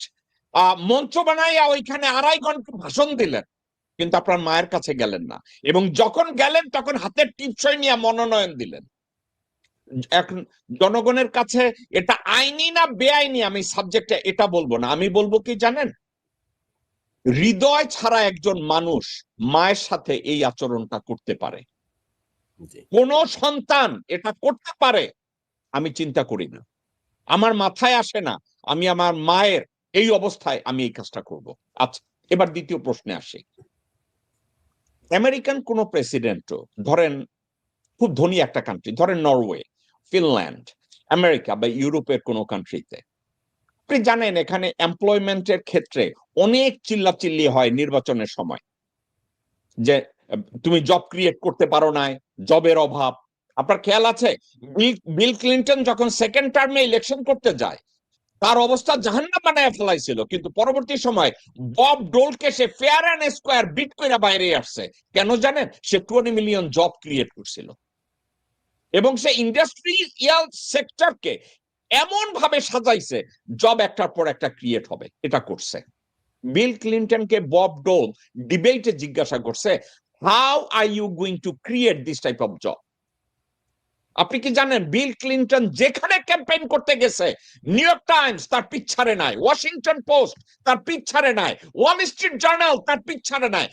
মঞ্চ বানাইয়া ওইখানে 2.5 ঘন্টা ভাষণ দিলেন, কিন্তু আপনার মায়ের কাছে গেলেন না, এবং যখন গেলেন তখন হাতের টিপসই নিয়ে মনোনয়ন দিলেন। এখন জনগণের কাছে এটা আইনি না বেআইনি আমি সাবজেক্টে এটা বলবো না, আমি বলবো কি জানেন, হৃদয় ছাড়া একজন মানুষ মায়ের সাথে এই আচরণটা করতে পারে, কোন সন্তান এটা করতে পারে আমি চিন্তা করি না, আমার মাথায় আসে না আমি আমার মায়ের এই অবস্থায় আমি এই কাজটা করব। আচ্ছা, এবার দ্বিতীয় প্রশ্নে আসি। আমেরিকান কোন প্রেসিডেন্টও ধরেন খুব ধনী একটা কান্ট্রি, ধরেন নরওয়ে, ফিনল্যান্ড, আমেরিকা বা ইউরোপের কোন কান্ট্রিতে, আপনি জানেন এখানে এমপ্লয়মেন্টের ক্ষেত্রে অনেক চিল্লাচিল্লি হয় নির্বাচনের সময়, যে তুমি জব ক্রিয়েট করতে পারো না, জবের অভাব। আপনার খেয়াল আছে বিল ক্লিনটন যখন সেকেন্ড টার্মে ইলেকশন করতে যায় তার অবস্থা জাহান্নাম বানায় ফেলাইছিল, কিন্তু পরবর্তী সময় বব ডোলকে সে ফেয়ার অ্যান্ড স্কোয়ার বিট করে বাইরে আসছে। কেন জানেন? সে 20 মিলিয়ন জব ক্রিয়েট করছিল, এবং সে ইন্ডাস্ট্রিয়াল সেক্টরকে এমন ভাবে সাজাইছে জব একটার পর একটা ক্রিয়েট হবে, এটা করছে। বিল ক্লিনটনকে বব ডোল ডিবেটে জিজ্ঞাসা করছে, how are you going to create this type of job? আপনি কি জানেন বিল ক্লিনটন যেখানে ক্যাম্পেইন করতে গেছে নিউ ইয়র্ক টাইমস তার পিছাড়ে নাই, ওয়াশিংটন পোস্ট তার পিছাড়ে নাই, ওয়াল স্ট্রিট জার্নাল তার পিছাড়ে নাই,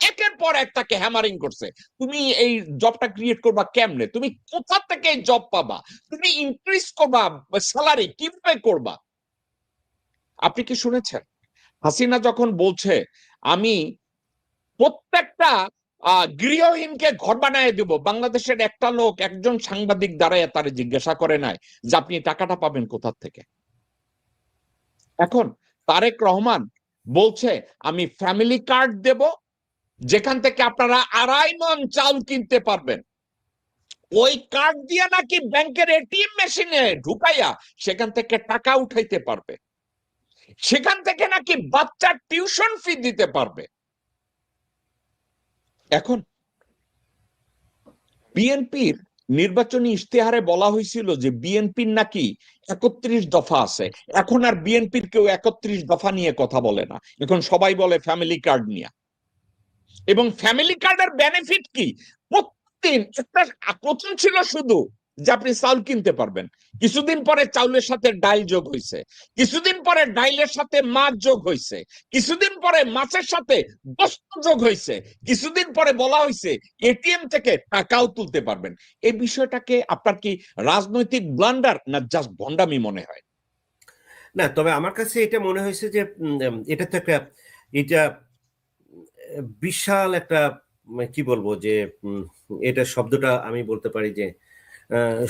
একের পর এক তাকে হ্যামারিং করছে, তুমি এই জবটা ক্রিয়েট করবা কেমনে, তুমি কোথা থেকে জব পাবা, তুমি ইনক্রিজ করবা স্যালারি কিভাবে করবা? আপনি কি শুনেছেন হাসিনা যখন বলছে আমি প্রত্যেকটা গৃহহীনকে ঘর বানায় দেব, বাংলাদেশের একটা লোক একজন সাংবাদিক দাঁড়ায় তারে জিজ্ঞাসা করে নাই যে আপনি টাকাটা পাবেন কোথা থেকে? এখন তারেক রহমান বলছে আমি ফ্যামিলি কার্ড দেব, যেখান থেকে আপনারা 2.5 মণ চাল কিনতে পারবেন, ওই কার্ড দিয়ে নাকি ব্যাংকের এটিএম মেশিনে ঢুকাইয়া সেখান থেকে টাকা উঠাইতে পারবে, সেখান থেকে নাকি বাচ্চার টিউশন ফি দিতে পারবে। এখন বিএনপির নির্বাচনী ইশতেহারে বলা হয়েছিল যে বিএনপির নাকি 31 দফা আছে, এখন আর বিএনপির কেউ 31 দফা নিয়ে কথা বলে না, এখন সবাই বলে ফ্যামিলি কার্ড নিয়ে। এবং ফ্যামিলি কার্ডের বেনিফিট কি? প্রতিদিন একটা, প্রথম ছিল শুধু যে আপনি চাউল কিনতে পারবেন, কিছুদিন পরে চাউলের সাথে ডাল যোগ হয়েছে, কিছুদিন পরে ডাইলের সাথে মাছ যোগ হয়েছে, কিছুদিন পরে মাছের সাথে গোশত যোগ হয়েছে, কিছুদিন পরে বলা হয়েছে এটিএম থেকে টাকাও তুলতে পারবেন। এই বিষয়টাকে আপনার কি রাজনৈতিক ব্লান্ডার না জাস্ট ভন্ডামি মনে হয়? না, তবে আমার কাছে এটা মনে হয়েছে যে এটা তো একটা, এটা বিশাল একটা, কি বলবো যে এটা শব্দটা আমি বলতে পারি যে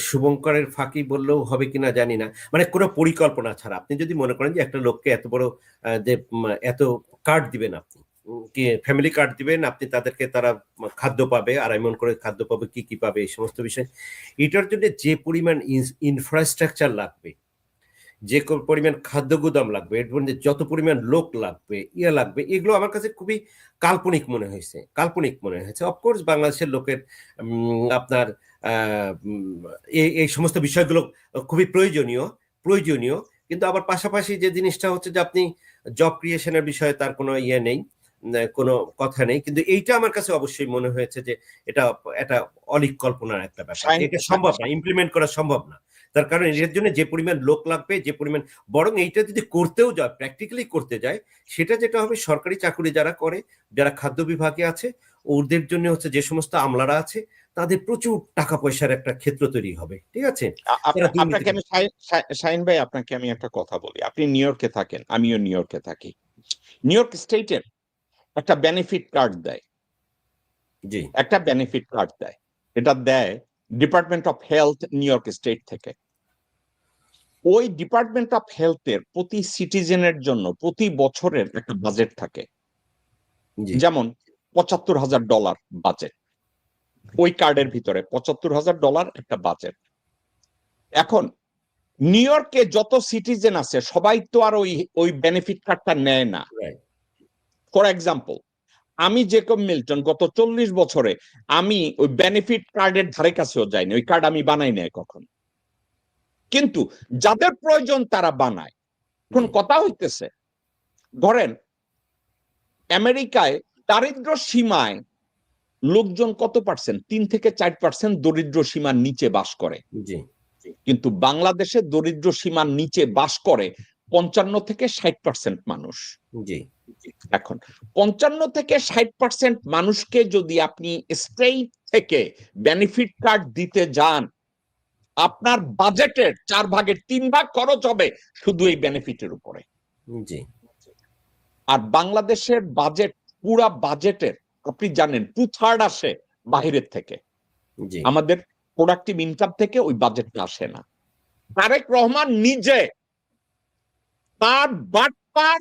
শুভঙ্করের ফাঁকি বললেও হবে কিনা জানি না, মানে কোনো পরিকল্পনা ছাড়া আপনি যদি মনে করেন যে একটা লোককে এত বড় যে এত কার্ড দিবেন আপনি, কি ফ্যামিলি কার্ড দিবেন আপনি, তাদেরকে তারা খাদ্য পাবে, আর এমন করে খাদ্য পাবে, কি কি পাবে, এই সমস্ত বিষয়, এটার জন্য যে পরিমাণ ইনফ্রাস্ট্রাকচার লাগবে, যে পরিমাণ খাদ্য গুদাম লাগবে, এর মধ্যে যত পরিমাণ লোক লাগবে, লাগবে, এগুলো আমার কাছে খুবই কাল্পনিক মনে হয়েছে, কাল্পনিক মনে হয়েছে। অফকোর্স বাংলাদেশের লোকের আপনার এই সমস্ত বিষয়গুলো খুবই প্রয়োজনীয় প্রয়োজনীয়, কিন্তু আবার পাশাপাশি যে জিনিসটা হচ্ছে যে আপনি জব ক্রিয়েশনের বিষয়ে তার কোনো নেই, কোনো কথা নেই, কিন্তু এইটা আমার কাছে অবশ্যই মনে হয়েছে যে এটা একটা অলিক কল্পনার একটা ব্যাপার, এটা সম্ভব না, ইমপ্লিমেন্ট করা সম্ভব না। তার কারণ এর জন্য যে পরিমাণ লোক লাগবে, যে পরিমাণ, বরং এইটা যদি করতেও যায়, প্র্যাকটিক্যালি করতে যায়, সেটা যেটা হবে সরকারি চাকরি যারা করে, যারা খাদ্য বিভাগে আছে, ওদের জন্য হচ্ছে যে সমস্ত আমলারা আছে, তাদের প্রচুর টাকা পয়সার একটা ক্ষেত্র তৈরি হবে, ঠিক আছে। আপনাকে আমি শাহিন ভাই, আপনাকে আমি একটা কথা বলি, আপনি নিউ ইয়র্কে থাকেন, আমিও নিউ ইয়র্কে থাকি। নিউ ইয়র্ক স্টেটের একটা বেনিফিট কার্ড দেয়, জি, একটা বেনিফিট কার্ড দেয়, এটা দেয় department of health new York state থেকে। ওই ডিপার্টমেন্ট অফ হেলথের প্রতি সিটিজেনের জন্য প্রতি বছরের একটা বাজেট থাকে, যেমন $৭৫,০০০ বাজেট, ওই কার্ডের ভিতরে $৭৫,০০০ একটা বাজেট। এখন নিউ ইয়র্কে যত সিটিজেন আছে সবাই তো আর ওই বেনিফিট কার্ডটা নেয় না। ফর এক্সাম্পল, আমি জেকব মিল্টন গত 40 বছরে আমি ওই বেনিফিট কার্ডের ধারে কাছেও যাইনি, ওই কার্ড আমি বানাই নাই কখন, কিন্তু যাদের প্রয়োজন তারা বানায়। এখন কথা হইতেছে, ধরেন আমেরিকায় দারিদ্র সীমায় লোকজন কত পার্সেন্ট, 3 থেকে 4% দরিদ্র সীমার নিচে বাস করে, কিন্তু বাংলাদেশে দরিদ্র সীমার নিচে বাস করে 55 থেকে 60% মানুষ। এখন 55 থেকে 60% মানুষকে যদি আপনি স্টেট থেকে বেনিফিট কার্ড দিতে যান, আপনার বাজেটের 4/3 খরচ হবে শুধু এই বেনিফিটের উপরে। আর বাংলাদেশের বাজেট, পুরা বাজেটের আপনি জানেন 2/3 আসে বাহিরের থেকে, আমাদের প্রোডাক্টিভ ইনকাম থেকে ওই বাজেটটা আসে না। তারেক রহমান নিজে তার বাটপার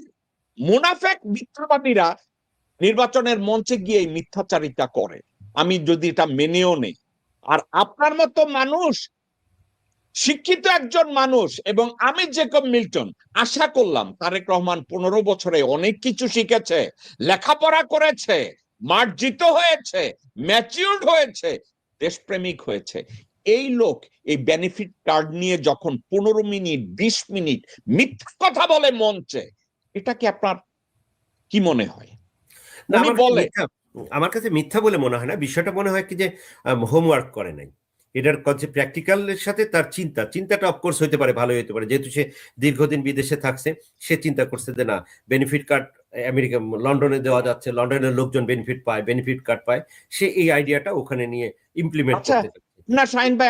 মুনাফেক মিথ্যাবাদীরা নির্বাচনের মঞ্চে গিয়ে মিথ্যাচারিতা করে, আমি যদি এটা মেনেও নেই। আর আপনার মতো মানুষ, শিক্ষিত একজন মানুষ, এবং আমি জেকব মিল্টন আশা করলাম তারেক রহমান 15 বছরে অনেক কিছু শিখেছে, লেখাপড়া করেছে, মার্জিত হয়েছে, ম্যাচিউরড হয়েছে, দেশপ্রেমিক হয়েছে। এই লোক এই বেনিফিট কার্ড নিয়ে যখন 15 মিনিট 20 মিনিট মিথ্যা কথা বলে মঞ্চে, এটা কি আপনার কি মনে হয়? আমার কাছে মিথ্যা বলে মনে হয় না, বিষয়টা মনে হয় কি যে হোমওয়ার্ক করে নাই, এটার যে প্র্যাকটিক্যালের সাথে তার চিন্তাটা অফকোর্স হইতে পারে, ভালো হইতে পারে, যেহেতু সে দীর্ঘদিন বিদেশে থাকছে, সে চিন্তা করছে যে না, বেনিফিট কার্ড আমেরিকা লন্ডনে দেওয়া যাচ্ছে, লন্ডনের লোকজন বেনিফিট পায়, বেনিফিট কার্ড পায়, সে এই আইডিয়াটা ওখানে নিয়ে ইমপ্লিমেন্ট করতে চাচ্ছে। না শাহিন ভাই,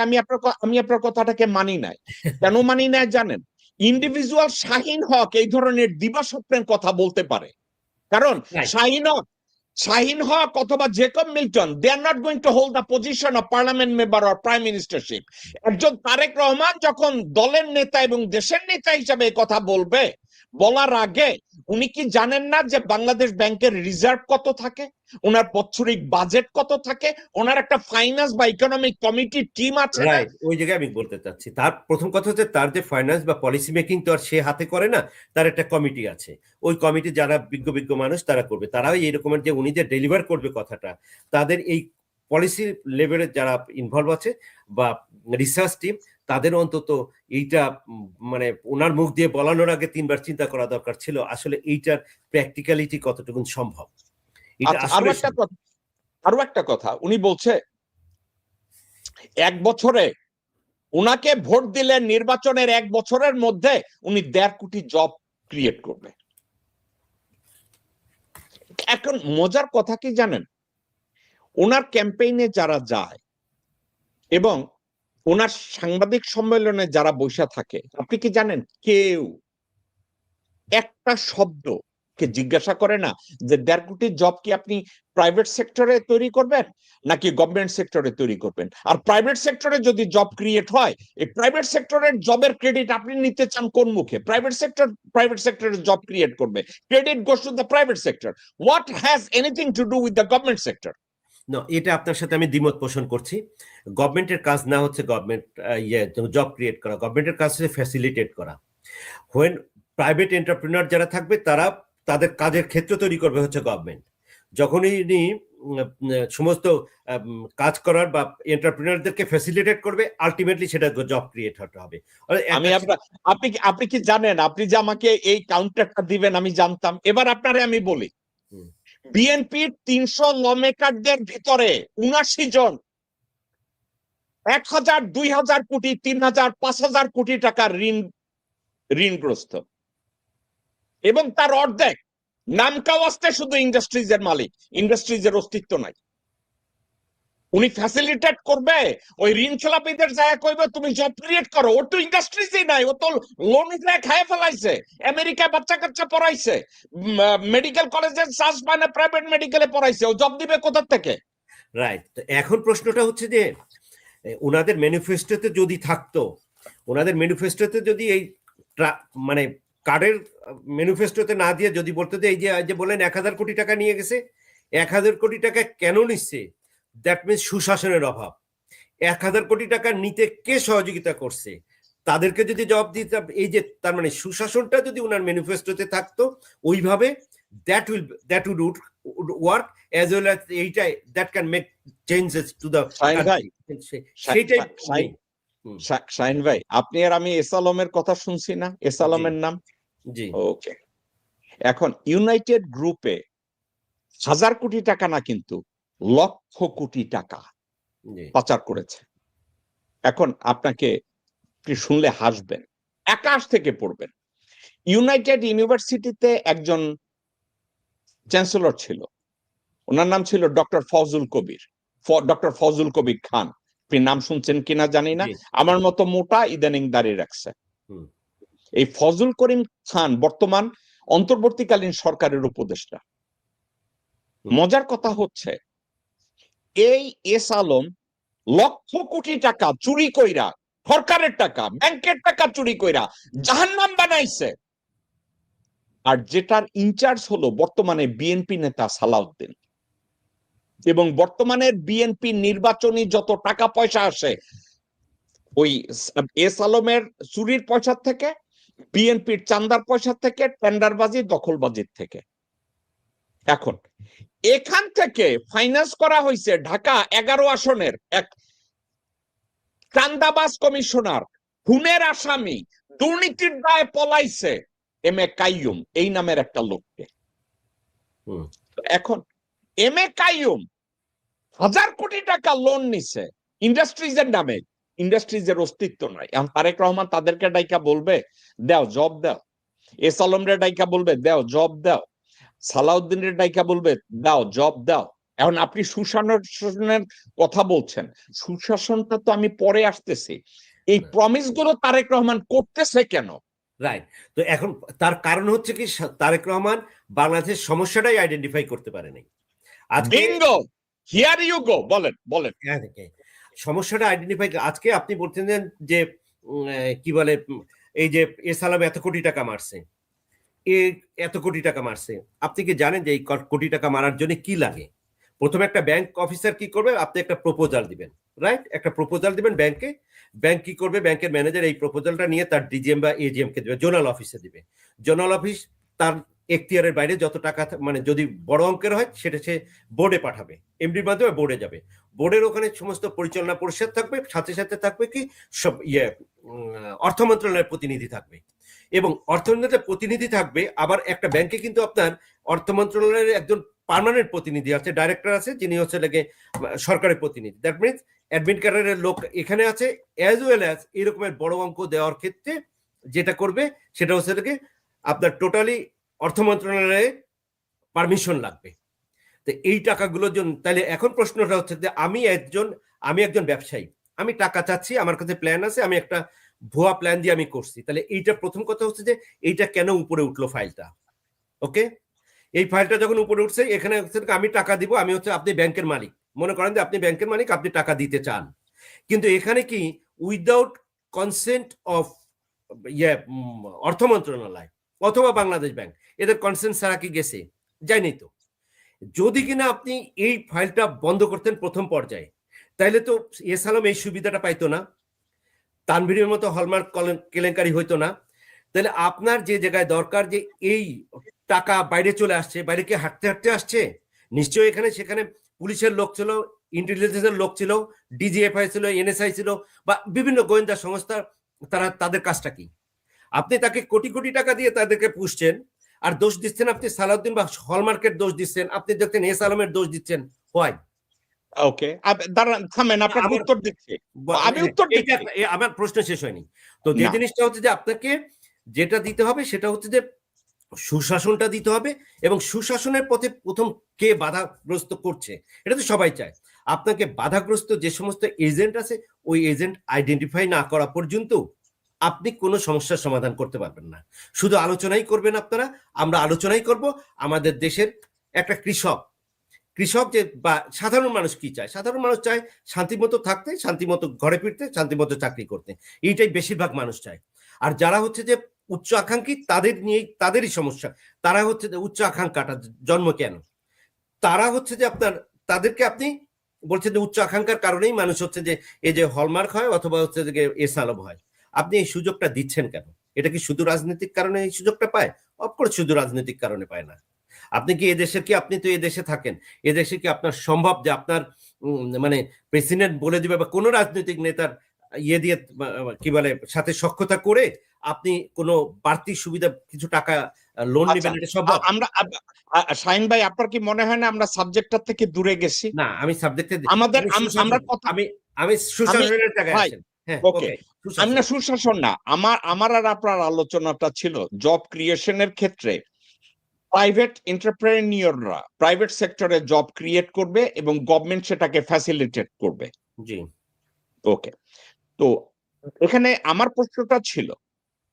আমি আপনার কথাটাকে মানি নাই। কেন মানি নাই জানেন? ইন্ডিভিজুয়াল শাহিন হক এই ধরনের দিবাস্বপ্নের কথা বলতে পারে, কারণ শাহিন হক অথবা Jacob Milton, they are not going to hold the position of parliament member or prime ministership. একজন তারেক রহমান যখন দলের নেতা এবং দেশের নেতা হিসাবে কথা বলবে, বলার আগে উনি কি জানেন না যে বাংলাদেশ ব্যাংকের রিজার্ভ কত থাকে, ওনার বাৎসরিক বাজেট কত থাকে, ওনার একটা ফাইন্যান্স বা ইকোনমিক কমিটি টিম আছে? রাইট, ওই জায়গায় আমি বলতে চাচ্ছি, তার প্রথম কথা হচ্ছে তার যে ফাইন্যান্স বা পলিসি মেকিং তো আর সে হাতে করে না, তার একটা কমিটি আছে, ওই কমিটি যারা বিজ্ঞ মানুষ তারা করবে, তারাই এইরকমের যে উনি যে ডেলিভার করবে কথাটা, তাদের এই পলিসি লেভেলের যারা ইনভলভ আছে বা রিসার্চ টিম, তাদের অন্তত এইটা মানে ওনার মুখ দিয়ে বলানোর আগে 3 বার চিন্তা করা দরকার ছিল, আসলে এইটার প্র্যাকটিক্যালিটি কতটুকু সম্ভব। আরো একটা কথা উনি বলছে 1 বছরে উনাকে ভোট দিলে নির্বাচনের 1 বছরের মধ্যে উনি 1.5 কোটি জব ক্রিয়েট করবে। এখন মজার কথা কি জানেন, ওনার ক্যাম্পেইনে যারা যায় এবং ওনার সাংবাদিক সম্মেলনে যারা বসে থাকে, আপনি কি জানেন কেউ একটা শব্দ কে জিজ্ঞাসা করে না যে 1.5 কোটি জব কি আপনি প্রাইভেট সেক্টরে তৈরি করবেন নাকি গভর্নমেন্ট সেক্টরে তৈরি করবেন? আর প্রাইভেট সেক্টরে যদি জব ক্রিয়েট হয়, এই প্রাইভেট সেক্টরের জবের ক্রেডিট আপনি নিতে চান কোন মুখে? প্রাইভেট সেক্টরে জব ক্রিয়েট করবে, credit goes to the private sector. What has anything to do with the government sector? না, এটা আপনার সাথে আমি দ্বিমত পোষণ করছি। গভর্নমেন্টের কাজ না হচ্ছে জব ক্রিয়েট করা, গভর্নমেন্টের কাজ হচ্ছে ফ্যাসিলিটেট করা। হোয়েন প্রাইভেট এন্টারপ্রেনার যারা থাকবে তারা তাদের কাজের ক্ষেত্র তৈরি করবে হচ্ছে গভর্নমেন্ট। যখনই ইনি সমস্ত কাজ করার বা এন্টারপ্রেনারদেরকে ফ্যাসিলিটেট করবে, আলটিমেটলি সেটা জব ক্রিয়েট হতে হবে। আপনি কি জানেন, আপনি যে আমাকে এই কাউন্টারটা দিবেন আমি জানতাম। এবার আপনারে আমি বলি, বিএনপির 300 ল মেকারদের ভিতরে 79 জন 1000, 2000 কোটি, 3000, 5000 কোটি টাকার ঋণগ্রস্ত, এবং তার অর্ধেক নামকাওয়াস্তে শুধু ইন্ডাস্ট্রিজের মালিক, ইন্ডাস্ট্রিজের অস্তিত্ব নাই। উনি ফ্যাসিলিটেট করবে, ওই ঋণ খেলাপিদের জায়গা কইবে তুমি জব ক্রিয়েট করো। ওর তো ইন্ডাস্ট্রিজই নাই, ও তো লোন উঠে খায় ফেলাইছে, আমেরিকায় বাচ্চা কাচ্চা পড়াইছে, মেডিকেল কলেজের চার্জ পায় না, প্রাইভেট মেডিকেলে পড়াইছে, ও জব দিবে কোথা থেকে? রাইট। তো এখন প্রশ্নটা হচ্ছে যে ওনাদের ম্যানিফেস্টোতে যদি থাকতো, ওনাদের ম্যানিফেস্টোতে যদি এই মানে কার্ডের ম্যানিফেস্টোতে না দিয়ে যদি বলতো যে এই যে বলেন 1000 কোটি টাকা নিয়ে গেছে, 1000 কোটি টাকা কেন নিচ্ছে, দ্যাট মিনস সুশাসনের অভাব। 1000 কোটি টাকা নিতে কে সহযোগিতা করছে তাদেরকে যদি জবাব দিতে, এই যে তার মানে সুশাসনটা যদি ওনার ম্যানিফেস্টোতে থাকতো ওইভাবে, that would work as well as এইটাই that can make changes to the সেইটাই। শাহিন ভাই, আপনি আর আমি এস আলমের কথা শুনছি না, এস আলমের নাম? জি। ওকে, এখন ইউনাইটেড গ্রুপে 1000 কোটি টাকা না, কিন্তু লক্ষ কোটি টাকা পাচার করেছে। এখন আপনাকে শুনলে হাসবেন, আকাশ থেকে পড়বেন। ইউনাইটেড ইউনিভার্সিটিতে একজন চ্যান্সেলর ছিল, ওনার নাম ছিল ডক্টর ফজলুল কবির খান। আপনি নাম শুনছেন কিনা জানি না, আমার মতো মোটা, ইদানিং দাঁড়িয়ে রাখছে। এই ফজলুল করিম খান বর্তমান অন্তর্বর্তীকালীন সরকারের উপদেষ্টা। মজার কথা হচ্ছে, এই এস আলম লক্ষ কোটি টাকা চুরি কইরা, সরকারের টাকা, ব্যাংকের টাকা চুরি কইরা জাহান্নাম বানাইছে। আর যেটার ইনচার্জ হলো বর্তমানে বিএনপি নেতা সালাউদ্দিন, এবং বর্তমানের বিএনপি নির্বাচনী যত টাকা পয়সা আসে ওই এস আলমের চুরির পয়সা থেকে, বিএনপির চান্দার পয়সা থেকে, টেন্ডারবাজি, দখলবাজির থেকে। এখন এখান থেকে ফাইন্যান্স করা হয়েছে ঢাকা 11 আসনের এক চান্দাবাজ কমিশনার, খুনের আসামি, দুর্নীতির দায়ে পলাইছে এম এ কাইয়ুম এই নামের একটা লোককে। এখন এম এ কাইয়ুম 1000 কোটি টাকা লোন নিছে ইন্ডাস্ট্রিজের নামে, ইন্ডাস্ট্রিজের অস্তিত্ব নাই। এখন তারেক রহমান তাদেরকে ডাইকা বলবে দাও জব দাও, এস আলমরে ডাইকা বলবে দাও জব দাও, সালাউদ্দিনের ডাইকা বলবে দাও জব দাও। এখন আপনি সুশাসনের কথা বলছেন, সুশাসনটা তো আমি পরে আসতেছি। এই প্রমিস গুলো তারেক রহমান করতেছে কেন? রাইট। তো এখন তার কারণ হচ্ছে কি, তারেক রহমান বাংলাদেশের সমস্যাটাই আইডেন্টিফাই করতে পারে নাই। বিঙ্গো, হিয়ার ইউ গো, বলেন। সমস্যাটা আইডেন্টিফাই, আজকে আপনি বলছেন যে কি বলে, এই যে এস আলম এত কোটি টাকা মারছে, এত কোটি টাকা মারছে, আপনি কি জানেন যে এই কোটি টাকা মারার জন্য কি লাগে? প্রথমে একটা ব্যাংক অফিসার কি করবে, আপনি একটা প্রপোজাল দিবেন, রাইট? একটা প্রপোজাল দিবেন ব্যাংকে, ব্যাংক কি করবে, ব্যাংকের ম্যানেজার এই প্রপোজালটা নিয়ে তার ডিজিএম বা এজিএম কে দিবে, জোনাল অফিসে দিবে। জোনাল অফিস তার এখতিয়ারের বাইরে যত টাকা, মানে যদি বড় অঙ্কের হয় সেটা সে বোর্ডে পাঠাবে, এমডির মাধ্যমে বোর্ডে যাবে। বোর্ডের ওখানে সমস্ত পরিচালনা পরিষদ থাকবে, সাথে সাথে থাকবে কি সব অর্থ মন্ত্রণালয়ের প্রতিনিধি থাকবে, এবং অর্থ মন্ত্রণালয়ের প্রতিনিধি থাকবে। আবার একটা ব্যাংকে কিন্তু আপনার অর্থ মন্ত্রণালয়ের একজন পার্মানেন্ট প্রতিনিধি আছে, ডাইরেক্টর আছে, যিনি হচ্ছে লাগে সরকারের প্রতিনিধি। দ্যাট মিনস অ্যাডমিন ক্যাডারের লোক এখানে আছে, অ্যাজ ওয়েল অ্যাজ এরকমের বড় অঙ্ক দেওয়ার ক্ষেত্রে যেটা করবে সেটা হচ্ছে কি আপনার টোটালি অর্থ মন্ত্রণালয়ে পারমিশন লাগবে। তো এই টাকাগুলোর জন্য তাহলে এখন প্রশ্নটা হচ্ছে যে আমি একজন ব্যবসায়ী, আমি টাকা চাচ্ছি, আমার কাছে প্ল্যান আছে, আমি একটা ভুয়া প্ল্যান দিয়ে আমি করছি, তাহলে এইটা প্রথম কথা হচ্ছে যে এইটা কেন উপরে উঠলো ফাইলটা? ওকে, এই ফাইলটা যখন উপরে উঠছে এখানে হচ্ছে আমি টাকা দিব, আমি হচ্ছে আপনি ব্যাংকের মালিক, মনে করেন যে আপনি ব্যাংকের মালিক, আপনি টাকা দিতে চান, কিন্তু এখানে কি উইদাউট কনসেন্ট অফ অর্থ মন্ত্রণালয় অথবা বাংলাদেশ ব্যাংক, এদের কনসেন্ট ছাড়া কি গেছে? যায়নি তো। যদি কিনা আপনি এই ফাইলটা বন্ধ করতেন প্রথম পর্যায়ে, তাইলে তো এস আলম এই সুবিধাটা পাইতো না, তানভীরের মতো হলমার্ক কেলেঙ্কারি হইতো না। তাহলে আপনার যে জায়গায় দরকার যে এই টাকা বাইরে চলে আসছে, বাইরে কি হাঁটতে হাঁটতে আসছে? নিশ্চয়ই এখানে সেখানে পুলিশের লোক ছিল, ইন্টেলিজেন্সের লোক ছিল, ডিজিএফআই ছিল, এনএসআই ছিল, বা বিভিন্ন গোয়েন্দা সংস্থা, তাদের কাজটা কি? আপনি তাকে কোটি কোটি টাকা দিয়ে তাদেরকে পুষছেন, আর দোষ দিচ্ছেন আপনি সালাউদ্দিন বা হলমার্কের দোষ দিচ্ছেন, আপনি দেখছেন এস আলমের দোষ দিচ্ছেন। হোয়াই? ওকে, দাঁড়ান, থামেন, আপনাকে উত্তর দিচ্ছি, আমি উত্তর দিচ্ছি। আমার প্রশ্ন শেষ হয়নি তো। যে না, জিনিসটা হচ্ছে যে আপনাকে যেটা দিতে হবে সেটা হচ্ছে যে সুশাসনটা দিতে হবে, এবং সুশাসনের পথে প্রথম কে বাধাগ্রস্ত করছে এটা তো সবাই চায়। আপনাকে বাধাগ্রস্ত যে সমস্ত এজেন্ট আছে, ওই এজেন্ট আইডেন্টিফাই না করা পর্যন্ত আপনি কোনো সমস্যার সমাধান করতে পারবেন না। শুধু আলোচনাই করবেন আপনারা, আমরা আলোচনাই করব। আমাদের দেশের একটা কৃষক যে বা সাধারণ মানুষ কি চায়? সাধারণ মানুষ চায় শান্তিমতো থাকতে, শান্তিমতো ঘরে ফিরতে, শান্তিমতো চাকরি করতে, এইটাই বেশিরভাগ মানুষ চায়। আর যারা হচ্ছে যে উচ্চ আকাঙ্ক্ষী, তাদের নিয়ে তাদেরই সমস্যা। তারা হচ্ছে যে উচ্চ আকাঙ্ক্ষাটা জন্ম কেন, তারা হচ্ছে যে তাদেরকে আপনি বলছেন যে উচ্চ আকাঙ্ক্ষার কারণেই মানুষ হচ্ছে যে এই যে হলমার্ক হয় অথবা হচ্ছে যে এস আলম হয়। আপনি এই সুযোগটা দিচ্ছেন কেন? এটা কি শুধু রাজনৈতিক কারণে এই সুযোগটা পায়? অফকোর্স শুধু রাজনৈতিক কারণে পায় না। আপনি কি এদেশের কি, আপনি তো এদেশে থাকেন, এদেশে কি আপনার সম্ভব যে আপনার মানে প্রেসিডেন্ট বলে দিবে বা কোনো রাজনৈতিক নেতার ইয়ে দিয়ে কি বলে সাথে সখ্যতা করে আপনি কোনো বাড়তি সুবিধা কিছু টাকা লোন আচ্ছা, নেবেন? এটা সম্ভব? আমরা শাহিন ভাই, আপনার কি মনে হয় না আমরা সাবজেক্টটা থেকে দূরে গেছি? না, আমি সাবজেক্টে আমাদের আমরা কথা, আমি আমি, সুশাসনের জায়গায় ভাই, আছেন। হ্যাঁ, ওকে, ওকে, আমি সুশাসন। না সুশাসন না, আমার আর আপনার আলোচনাটা ছিল জব ক্রিয়েশনের ক্ষেত্রে প্রাইভেট এন্টারপ্রেনিয়ররা প্রাইভেট সেক্টরে জব ক্রিয়েট করবে এবং গভর্নমেন্ট সেটাকে ফ্যাসিলিটেট করবে। জি, ওকে, তো এখানে আমার প্রশ্নটা ছিল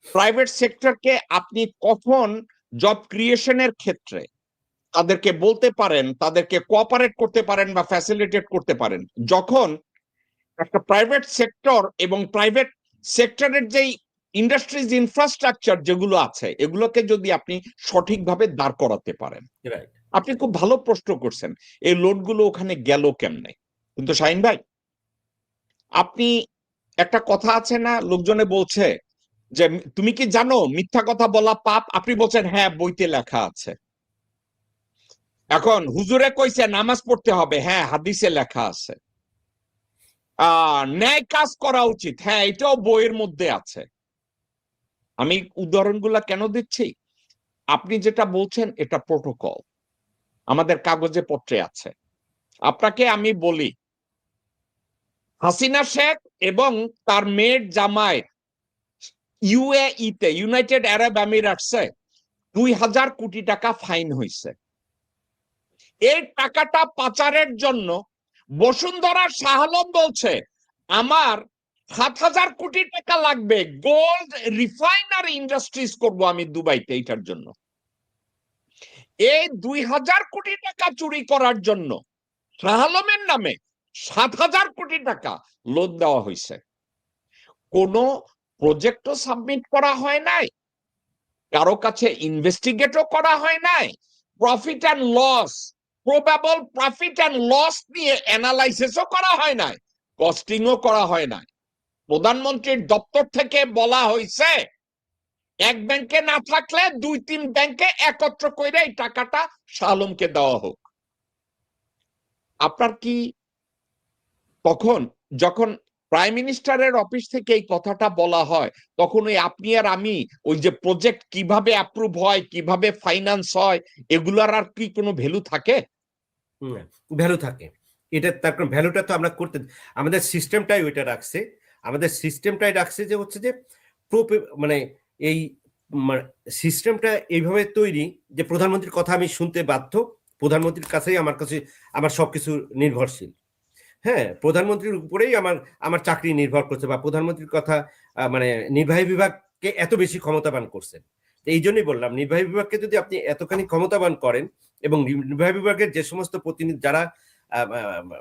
প্রাইভেট সেক্টরকে আপনি কখন জব ক্রিয়েশনের ক্ষেত্রে তাদেরকে বলতে পারেন, তাদেরকে কোঅপারেট করতে পারেন বা ফ্যাসিলিটেট করতে পারেন, যখন একটা প্রাইভেট সেক্টর এবং প্রাইভেট সেক্টরের যেই ইন্ডাস্ট্রিজ ইনফ্রাস্ট্রাকচার যেগুলো আছে এগুলোকে যদি আপনি সঠিকভাবে দাঁড় করাতে পারেন। রাইট। আপনি খুব ভালো প্রশ্ন করছেন, এই লোডগুলো ওখানে গেল কেমনে? কিন্তু শাহিন ভাই, আপনি, একটা কথা আছে না, লোকজনে বলছে যে তুমি কি জানো মিথ্যা কথা বলা পাপ? আপনি বলছেন হ্যাঁ, বইতে লেখা আছে। এখন হুজুরে কইছে নামাজ পড়তে হবে, হ্যাঁ হাদিসে লেখা আছে। ন্যায় কাজ করা উচিত, হ্যাঁ এটাও বইয়ের মধ্যে আছে। আমি উদাহরণগুলা কেন দিচ্ছি? আপনি যেটা বলছেন এটা প্রোটোকল, আমাদের কাগজে পত্রে আছে। আপনাকে আমি বলি, হাসিনা শেখ এবং তার মেয়ের জামাই ইউএইতে, ইউনাইটেড আরব আমিরাটসে 2000 কোটি টাকা ফাইন হয়েছে। এই টাকাটা পাচারের জন্য বসুন্ধরা শাহ আলম বলছে আমার 7000 কোটি টাকা লাগবে, গোল্ড রিফাইনারি ইন্ডাস্ট্রিজ করব আমি দুবাইতে, এইটার জন্য। এই 2000 কোটি টাকা চুরি করার জন্য শাহ আলমের নামে 7000 কোটি টাকা লোন দেওয়া হয়েছে। কোন প্রজেক্টও সাবমিট করা হয় নাই, কারো কাছে ইনভেস্টিগেটও করা হয় নাই, profit and loss, probably profit and loss নিয়ে অ্যানালাইসিসও করা হয় নাই, কস্টিংও করা হয় নাই। প্রধানমন্ত্রীর দপ্তর থেকে বলা হয়েছে এক ব্যাংকে না থাকলে 2-3 ব্যাংকে একত্র করে এই টাকাটা শাহ আলমকে দেওয়া হোক। আপনার কি তখন, যখন প্রাইম মিনিস্টারের অফিস থেকে এই কথাটা বলা হয়, তখন ওই আপনি আর আমি ওই যে প্রজেক্ট কিভাবে অ্যাপ্রুভ হয়, কিভাবে ফাইন্যান্স হয়, এগুলার আর কি কোনো ভ্যালু থাকে? ভ্যালু থাকে। এটা তার কারণ ভ্যালুটা তো আমরা করতে, আমাদের সিস্টেমটাই ওইটা রাখছে, আমাদের সিস্টেমটাই রাখছে যে হচ্ছে যে মানে এই সিস্টেমটা এইভাবে তৈরি যে প্রধানমন্ত্রীর কথা আমি শুনতে বাধ্য, প্রধানমন্ত্রীর কাছেই আমার কাছে আমার সবকিছু নির্ভরশীল। হ্যাঁ, প্রধানমন্ত্রীর উপরেই আমার আমার চাকরি নির্ভর করছে, বা প্রধানমন্ত্রীর কথা মানে নির্বাহী বিভাগকে এত বেশি ক্ষমতাবান করছেন। এই জন্যই বললাম, নির্বাহী বিভাগকে যদি আপনি এতখানি ক্ষমতাবান করেন এবং নির্বাহী বিভাগের যে সমস্ত প্রতিনিধি যারা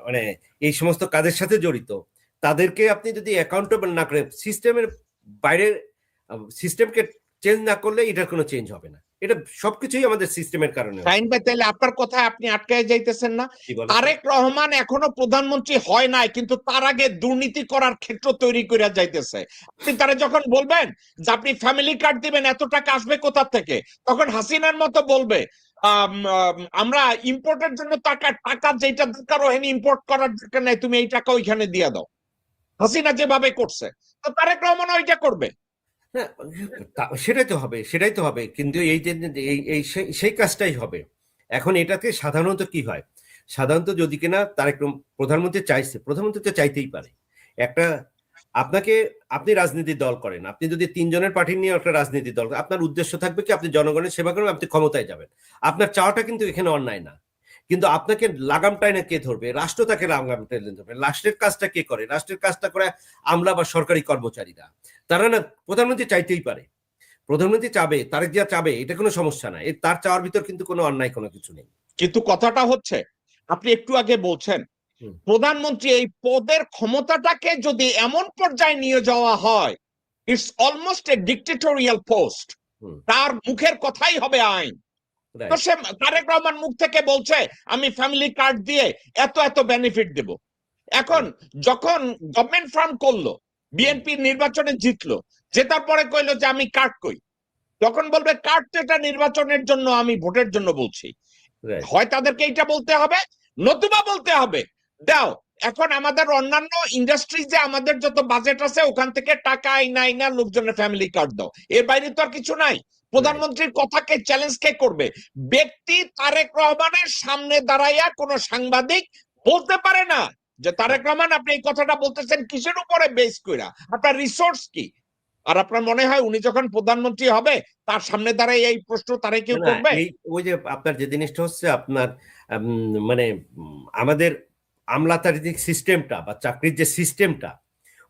মানে এই সমস্ত কাজের সাথে জড়িত, তাদেরকে আপনি যদি অ্যাকাউন্টেবল না করেন, সিস্টেমের বাইরে সিস্টেমকে চেঞ্জ না করলে এটার কোনো চেঞ্জ হবে না। এটা সবকিছুই আমাদের সিস্টেমের কারণে। ফাইন ভাই, তাহলে আপনার কথায় আপনি আটকায় যাইতেছেন না? তারেক রহমান এখনো প্রধানমন্ত্রী হয় নাই, কিন্তু তার আগে দুর্নীতি করার ক্ষেত্র তৈরি করে যাইতেছে। আপনি তারা যখন বলবেন যে আপনি ফ্যামিলি কার্ড দিবেন, এত টাকা আসবে কোথা থেকে, তখন হাসিনার মতো বলবে আমরা ইম্পোর্টের জন্য টাকা যেটা দরকার ওখানে ইম্পোর্ট করার দরকার নাই, তুমি এই টাকা ওইখানে দিয়ে দাও। হাসিনা যেভাবে করছে, তো তারেক রহমান ওইটা করবে। সেটাই তো হবে, সেটাই তো হবে, কিন্তু এই যে এই সেই কাজটাই হবে। এখন এটাতে সাধারণত কি হয়, সাধারণত যদি কিনা তারেক প্রধানমন্ত্রী চাইছে, প্রধানমন্ত্রী তো চাইতেই পারে একটা, আপনাকে আপনি রাজনীতির দল করেন, আপনি যদি 3 জনের পার্টি নিয়ে একটা রাজনীতির দল, আপনার উদ্দেশ্য থাকবে কি আপনি জনগণের সেবা করবেন, আপনি ক্ষমতায় যাবেন, আপনার চাওয়াটা কিন্তু এখানে অন্যায় না। কিন্তু আপনাকে লাগাম টাইনে কে ধরবে? রাষ্ট্র তাকে লাগাম টাইনে ধরবে। রাষ্ট্রের কাজটা কে করে? রাষ্ট্রের কাজটা করে আমলা বা সরকারি কর্মচারীরা। তারা না, প্রধানমন্ত্রী চাইতেই পারে, প্রধানমন্ত্রী চাবে, তারেক জিয়া চাবে, এটা কোনো সমস্যা না, তার চাওয়ার ভিতর কিন্তু কোনো অন্যায় কোনো কিছু নেই। কিন্তু কথাটা হচ্ছে, আপনি একটু আগে বলছেন প্রধানমন্ত্রী এই পদের ক্ষমতাটাকে যদি এমন পর্যায়ে নিয়ে যাওয়া হয়, it's almost A dictatorial post, তার মুখের কথাই হবে আইন। তো সে তারেক রহমান মুখ থেকে বলছে আমি ফ্যামিলি কার্ড দিয়ে এত এত বেনিফিট দেব। এখন যখন গভর্নমেন্ট ফর্ম করলো, বিএনপি নির্বাচনে জিতলো, জেতার পরে কইলো যে আমি কার্ড কই, তখন বলবে কার্ড তো এটা নির্বাচনের জন্য, আমি ভোটের জন্য বলছি। হয় তাদেরকে এটা বলতে হবে, নতুবা বলতে হবে দাও এখন আমাদের অন্যান্য ইন্ডাস্ট্রিজে আমাদের যত বাজেট আছে ওখান থেকে টাকা আইনা লোকজনের ফ্যামিলি কার্ড দাও। এর বাইরে তো আর কিছু নাই। প্রধানমন্ত্রীর কথাকে চ্যালেঞ্জ কে করবে? ব্যক্তি তারেক রহমানের সামনে দাঁড়াইয়া কোন সাংবাদিক বলতে পারে না যে তারেক রহমান আপনি এই কথাটা বলতেছেন কিসের উপরে বেস কইরা, আপনার রিসোর্স কি? আর আপনার মনে হয় উনি যখন প্রধানমন্ত্রী হবে তার সামনে দাঁড়ায় এই প্রশ্ন তারে কেউ করবে? ওই যে আপনার যে জিনিসটা হচ্ছে আপনার মানে আমাদের আমলাতান্ত্রিক সিস্টেমটা বা চাকরির যে সিস্টেমটা,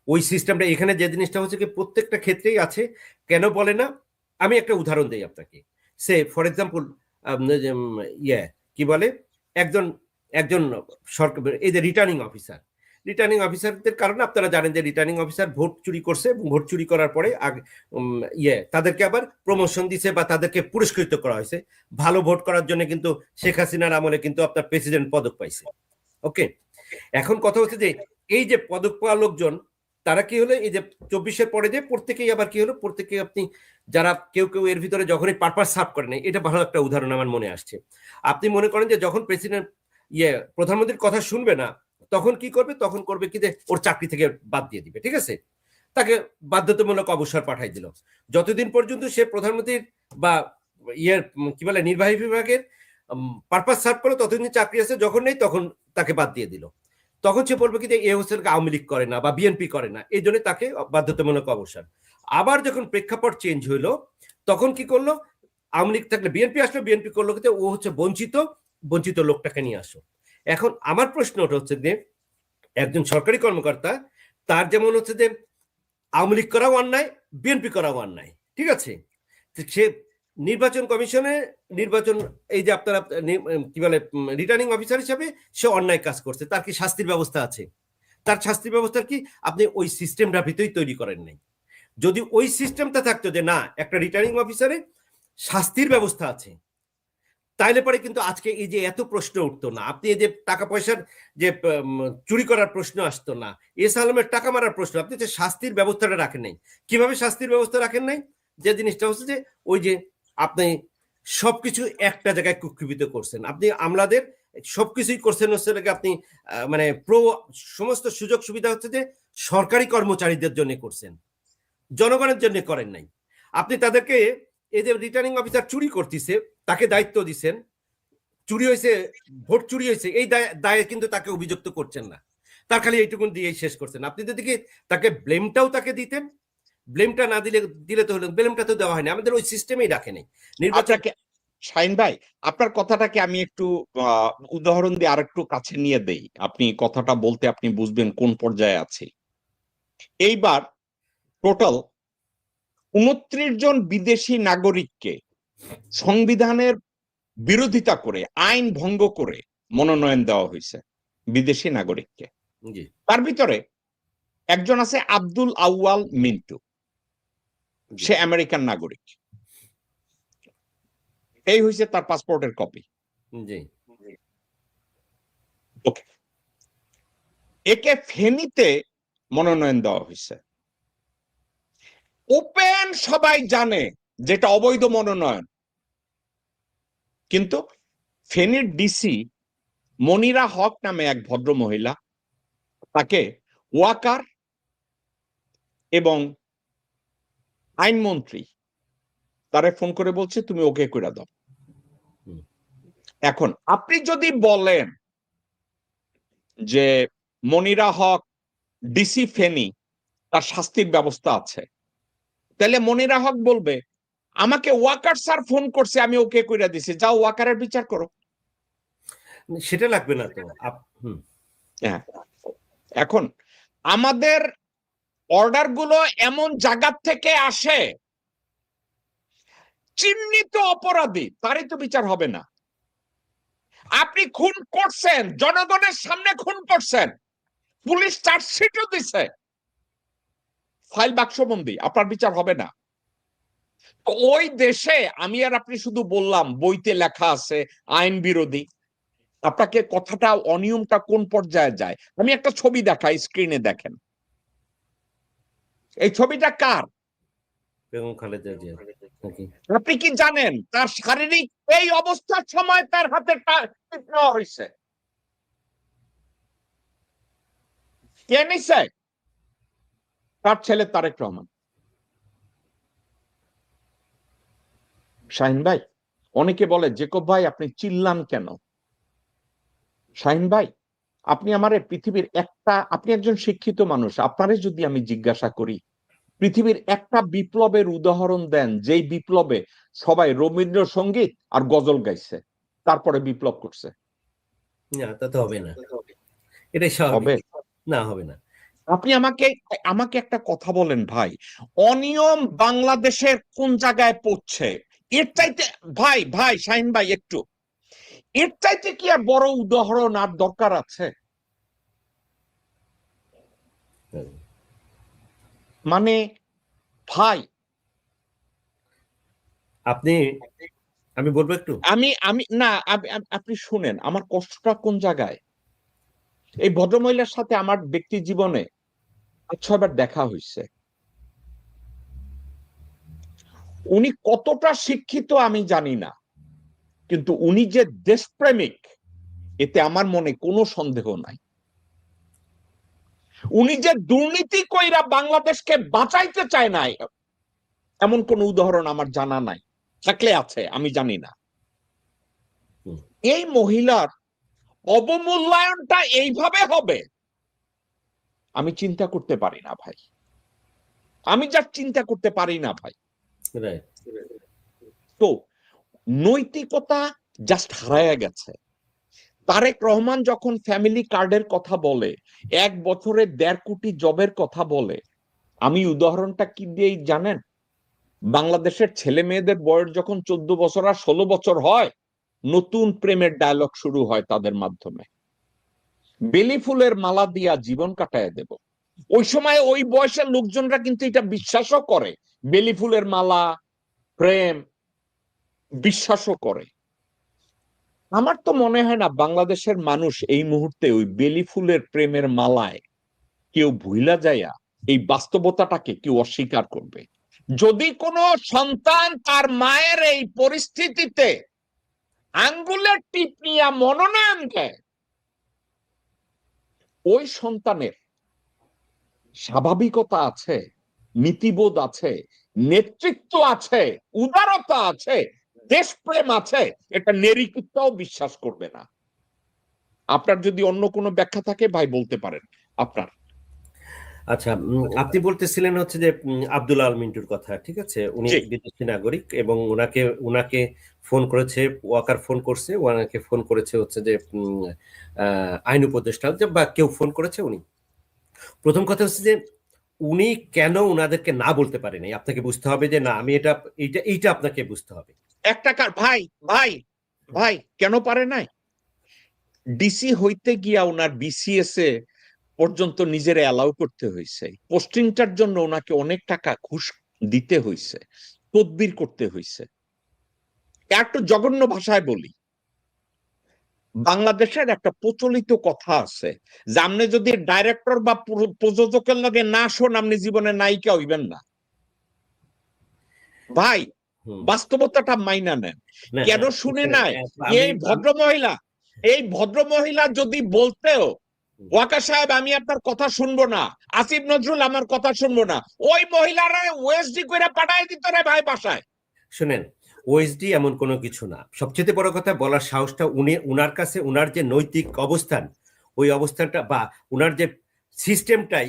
ওই সিস্টেমটা এখানে যে জিনিসটা হচ্ছে কি প্রত্যেকটা ক্ষেত্রেই আছে। কেন বলে না? আমি একটা উদাহরণ দিই আপনাকে। সে ফর এক্সাম্পল কি বলে, একজন একজন সরকার, এই যে রিটার্নিং অফিসারদের কারণে আপনারা জানেন যে রিটার্নিং অফিসার ভোট চুরি করছে, এবং ভোট চুরি করার পরে তাদেরকে আবার প্রমোশন দিছে বা তাদেরকে পুরস্কৃত করা হয়েছে ভালো ভোট করার জন্য। কিন্তু শেখ হাসিনার আমলে কিন্তু আপনার প্রেসিডেন্ট পদক পাইছে। ওকে, এখন কথা হচ্ছে যে এই যে পদক পাওয়া লোকজন, তারা কি হলো, এই যে 24-এর পরে যে প্রত্যেকেই আবার কি হলো, প্রত্যেকে আপনি যারা কেউ কেউ এর ভিতরে যখনই পারপাস সার্ভ করেন, এটা ভালো একটা উদাহরণ আমার মনে আসছে। আপনি মনে করেন যে যখন প্রেসিডেন্ট প্রধানমন্ত্রীর কথা শুনবে না, তখন কি করবে? তখন করবে কি যে ওর চাকরি থেকে বাদ দিয়ে দিবে, ঠিক আছে, তাকে বাধ্যতামূলক অবসর পাঠাই দিল। যতদিন পর্যন্ত সে প্রধানমন্ত্রীর বা কি বলে নির্বাহী বিভাগের পারপাস সার্ভ করে ততদিন চাকরি আছে, যখন নেই তখন তাকে বাদ দিয়ে দিল। তখন সে বলবে কি যে এ হচ্ছে আওয়ামী লীগ করে না বা বিএনপি করে না, এই জন্য তাকে বাধ্যতামূলক অবসর। আবার যখন প্রেক্ষাপট চেঞ্জ হইলো, তখন কি করলো? আওয়ামী লীগ থাকলে বিএনপি আসলো, বিএনপি করলো কিন্তু ও হচ্ছে বঞ্চিত লোকটাকে নিয়ে আসো। এখন আমার প্রশ্নটা হচ্ছে যে একজন সরকারি কর্মকর্তা, তার যেমন হচ্ছে যে আওয়ামী লীগ করাও অন্যায়, বিএনপি করাও অন্যায়, ঠিক আছে, সে নির্বাচন কমিশনে এই যে আপনারা কি বলে রিটার্নিং অফিসার হিসাবে সে অন্যায় কাজ করছে, তার কি শাস্তির ব্যবস্থা আছে? তার শাস্তির ব্যবস্থা কি? আপনি ওই সিস্টেমটা ভিতরেই তৈরি করেন নাই। যদি ওই সিস্টেমটা থাকতো যে না, একটা রিটার্নিং অফিসারে শাস্তির ব্যবস্থা আছে, তাইলে পরে কিন্তু আজকে এই যে এত প্রশ্ন উঠতো না। আপনি এই যে টাকা পয়সার যে চুরি করার প্রশ্ন আসতো না, এস আলমের টাকা মারার প্রশ্ন, আপনি যে শাস্তির ব্যবস্থাটা রাখেন নাই। কিভাবে শাস্তির ব্যবস্থা রাখেন নাই? যে জিনিসটা হচ্ছে যে ওই যে আপনি সবকিছু একটা জায়গায় কুক্ষিভিত করছেন, আপনি আমলাদের সবকিছুই করছেন হচ্ছে আপনি মানে সমস্ত সুযোগ সুবিধা হচ্ছে যে সরকারি কর্মচারীদের জন্য করছেন, জনগণের জন্য করেন নাই। আপনি তাদেরকে এই যে রিটার্নিং অফিসার চুরি করতেছে, তাকে দায়িত্ব দিচ্ছেন, চুরি হয়েছে, ভোট চুরি হয়েছে, এই দায়ে কিন্তু তাকে অভিযুক্ত করছেন না, তার খালি এইটুকুন দিয়ে শেষ করছেন। আপনি যদি তাকে ব্লেমটাও তাকে দিতেন, ব্লেমটা না দিলে তো হলো, ব্লেমটা তো দেওয়া হয়নি, আমাদের ওই সিস্টেমেই রাখেনি নির্বাচন। শাহিন ভাই, আপনার কথাটাকে আমি একটু উদাহরণ দিয়ে আরেকটু কাছে নিয়ে দেই, আপনি কথাটা বলতে আপনি বুঝবেন কোন পর্যায়ে আছি। এইবার টোটাল 29 জন বিদেশি নাগরিককে সংবিধানের বিরোধিতা করে, আইন ভঙ্গ করে মনোনয়ন দেওয়া হয়েছে বিদেশি নাগরিককে। তার ভিতরে একজন আছে আব্দুল আউয়াল মিন্টু, সে আমেরিকান নাগরিক, এই হয়েছে তার পাসপোর্টের কপি। ওকে, একে ফেনীতে মনোনয়ন দেওয়া হয়েছে। ওপেন সবাই জানে যেটা অবৈধ মনোনয়ন, কিন্তু ফেনীর ডিসি মনিরা হক নামে এক ভদ্র মহিলা, তাকে ওয়াকার এবং আইনমন্ত্রী তারে ফোন করে বলছে তুমি ওকে করে দাও। এখন আপনি যদি বলেন যে মনিরা হক ডিসি ফেনী, তার শাস্তির ব্যবস্থা আছে, তাহলে মনিরা হক বলবে আমাকে ওয়াকার স্যার ফোন করছে, আমি ওকে কইরা দিছি, যাও ওয়াকারের বিচার করো। সেটা লাগবে না তো। হ্যাঁ, এখন আমাদের অর্ডার গুলো এমন জায়গা থেকে আসে, চিহ্নিত অপরাধী তারই তো বিচার হবে না। আপনি খুন করছেন, জনগণের সামনে খুন করছেন, পুলিশ চার্জশিটও দিছে, ফাইল বাক্সবন্দি, আপনার বিচার হবে না। ওই দেশে আমি আর আপনি শুধু বললাম বইতে লেখা আছে আইন বিরোধী, আপনাকে কথাটা অনিয়মটা কোন পর্যায়ে যায় আমি একটা ছবি দেখাই, স্ক্রিনে দেখেন। এই ছবিটা কার? আপনি কি জানেন তার শারীরিক এই অবস্থার সময় তার হাতে নেওয়া হয়েছে? কে নিছে? তার ছেলে তারেক রহমান। শাহিন ভাই, অনেকে বলে জেকব ভাই আপনি চিল্লান কেন? শাহিন ভাই, আপনি আমারে পৃথিবীর একটা, আপনি একজন শিক্ষিত মানুষ, আপনারে যদি আমি জিজ্ঞাসা করি পৃথিবীর একটা বিপ্লবের উদাহরণ দেন যেই বিপ্লবে সবাই রবীন্দ্রসঙ্গীত আর গজল গাইছে, তারপরে বিপ্লব করছে। না, তা তো হবে না, এটাই স্বাভাবিক। না, হবে না। আপনি আমাকে একটা কথা বলেন ভাই, অনিয়ম বাংলাদেশের কোন জায়গায় পড়ছে? এর চাইতে ভাই ভাই শাহিন ভাই, একটু এর চাইতে কি আর বড় উদাহরণ আর দরকার আছে? মানে ভাই, আমি বলবো একটু, আমি না, আপনি শুনেন আমার কষ্টটা কোন জায়গায়। এই ভদ্রমহিলার সাথে আমার ব্যক্তি জীবনে 6বার দেখা হয়েছে। উনি কতটা শিক্ষিত আমি জানি না, কিন্তু উনি যে দেশপ্রেমিক এতে আমার মনে কোনো সন্দেহ নাই। উনি যে দুর্নীতি কইরা বাংলাদেশকে বাঁচাইতে চায় নাই এমন কোন উদাহরণ আমার জানা নাই, থাকলে আছে আমি জানি না। এই মহিলার অবমূল্যায়নটা এইভাবে হবে আমি চিন্তা করতে পারি না ভাই, আমি যা চিন্তা করতে পারি না ভাই। তো নৈতিকতা জাস্ট হারায় গেছে। তারেক রহমান যখন ফ্যামিলি কার্ডের কথা বলে, 1 বছরে 1.5 কোটি জবের কথা বলে, আমি উদাহরণটা কি দিয়েই জানেন? বাংলাদেশের ছেলে মেয়েদের বয়স যখন 14 বছর আর 16 বছর হয়, নতুন প্রেমের ডায়লগ শুরু হয় তাদের মাধ্যমে, বেলি ফুলের মালা দিয়া জীবন কাটায় দেব। ওই সময় ওই বয়সের লোকজনরা কিন্তু এটা বিশ্বাসও করে, বেলি ফুলের মালা, প্রেম বিশ্বাসও করে। আমার তো মনে হয় না বাংলাদেশের মানুষ এই মুহূর্তে ওই বেলি ফুলের প্রেমের মালায় কেউ ভুইলা যায়া এই বাস্তবতাটাকে কেউ অস্বীকার করবে। যদি কোনো সন্তান তার মায়ের এই পরিস্থিতিতে আঙ্গুলের টিপ নিয়ে মনোনয়ন দেয়, ওই সন্তানের স্বাভাবিকতা আছে, নীতিবোধ আছে, নেতৃত্ব আছে, উদারতা আছে, দেশপ্রেম আছে, এটা নেরিকুত্তাও বিশ্বাস করবে না। আপনার যদি অন্য কোনো ব্যাখ্যা থাকে ভাই বলতে পারেন আপনার। আচ্ছা, আপনি বলতেছিলেন হচ্ছে যে আব্দুল আল মিন্টুর কথা, ঠিক আছে, উনি জি বিদেশি নাগরিক এবং উনাকে উনাকে ফোন করেছে, ওয়াকার ফোন করছে, ওনাকে ফোন করেছে হচ্ছে যে আইন উপদেষ্টা বা কেউ ফোন করেছে। উনি প্রথম কথা হচ্ছে যে উনি কেন উনাদেরকে না বলতে পারেনি, আপনাকে বুঝতে হবে যে না আমি এটা এইটা এইটা আপনাকে বুঝতে হবে। একটা ভাই ভাই ভাই কেন পারে নাই? ডিসি হইতে গিয়া ওনার বিসিএস এ পর্যন্ত নিজের অ্যালাউ করতে হয়েছে, পোস্টিংটার জন্য ওনাকে অনেক টাকা ঘুষ দিতে হয়েছে, তদবির করতে হয়েছে। একটু জঘন্য ভাষায় বলি, বাংলাদেশের একটা প্রচলিত কথা আছে যে আপনি যদি ডাইরেক্টর বা প্রযোজকের লগে না শোন, আপনি জীবনে নায়িকা হইবেন না। ভাই বাস্তবতাটা মাইনা নেন। কেন শুনে নাই? এই ভদ্র মহিলা যদি বলতেও ওয়াকা সাহেব আমি আপনার কথা শুনবো না, আসিফ নজরুল আমার কথা শুনবো না, ওই মহিলারা ওএসডি করে পাঠাই দিত রে ভাই বাসায়। শুনেন, ওএসডি এমন কোনো কিছু না। সবচেয়ে বড় কথা, বলার সাহসটা উনার কাছে, উনার যে নৈতিক অবস্থান, ওই অবস্থানটা বা উনার যে সিস্টেমটাই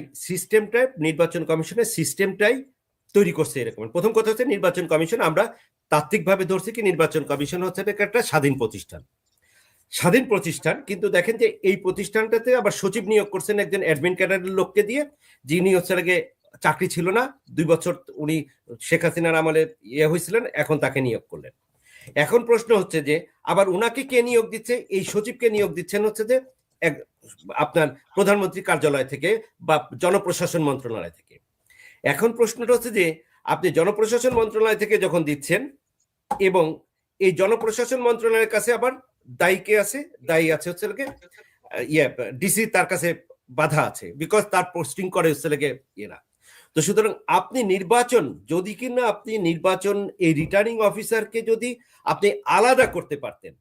নির্বাচন কমিশনের সিস্টেমটাই তৈরি করছে এরকম। প্রথম কথা হচ্ছে নির্বাচন কমিশন, আমরা তাত্ত্বিকভাবে ধরছি কি নির্বাচন কমিশন হচ্ছে একটা স্বাধীন প্রতিষ্ঠান, কিন্তু দেখেন যে এই প্রতিষ্ঠানটাতে আবার সচিব নিয়োগ করছেন একজন অ্যাডমিন ক্যাডারের লোককে দিয়ে, যিনি হচ্ছে আগে চাকরি ছিল না, 2 বছর উনি শেখ হাসিনার আমলে হয়েছিলেন, এখন তাকে নিয়োগ করলেন। এখন প্রশ্ন হচ্ছে যে আবার উনাকে কে নিয়োগ দিচ্ছে? এই সচিবকে নিয়োগ দিচ্ছেন হচ্ছে যে আপনার প্রধানমন্ত্রী কার্যালয় থেকে বা জনপ্রশাসন মন্ত্রণালয় থেকে। এখন প্রশ্নটা হচ্ছে যে আপনি জনপ্রশাসন মন্ত্রণালয় থেকে যখন দিচ্ছেন এবং এই জনপ্রশাসন মন্ত্রণালয়ের কাছে আবার দায়ী আছে হচ্ছে ডিসি, তার কাছে বাধা আছে, বিকজ তার পোস্টিং করে হচ্ছে এরা। তো সুতরাং আপনি নির্বাচন যদি কিনা আপনি নির্বাচন এই রিটার্নিং অফিসারকে যদি আপনি আলাদা করতে পারতেন,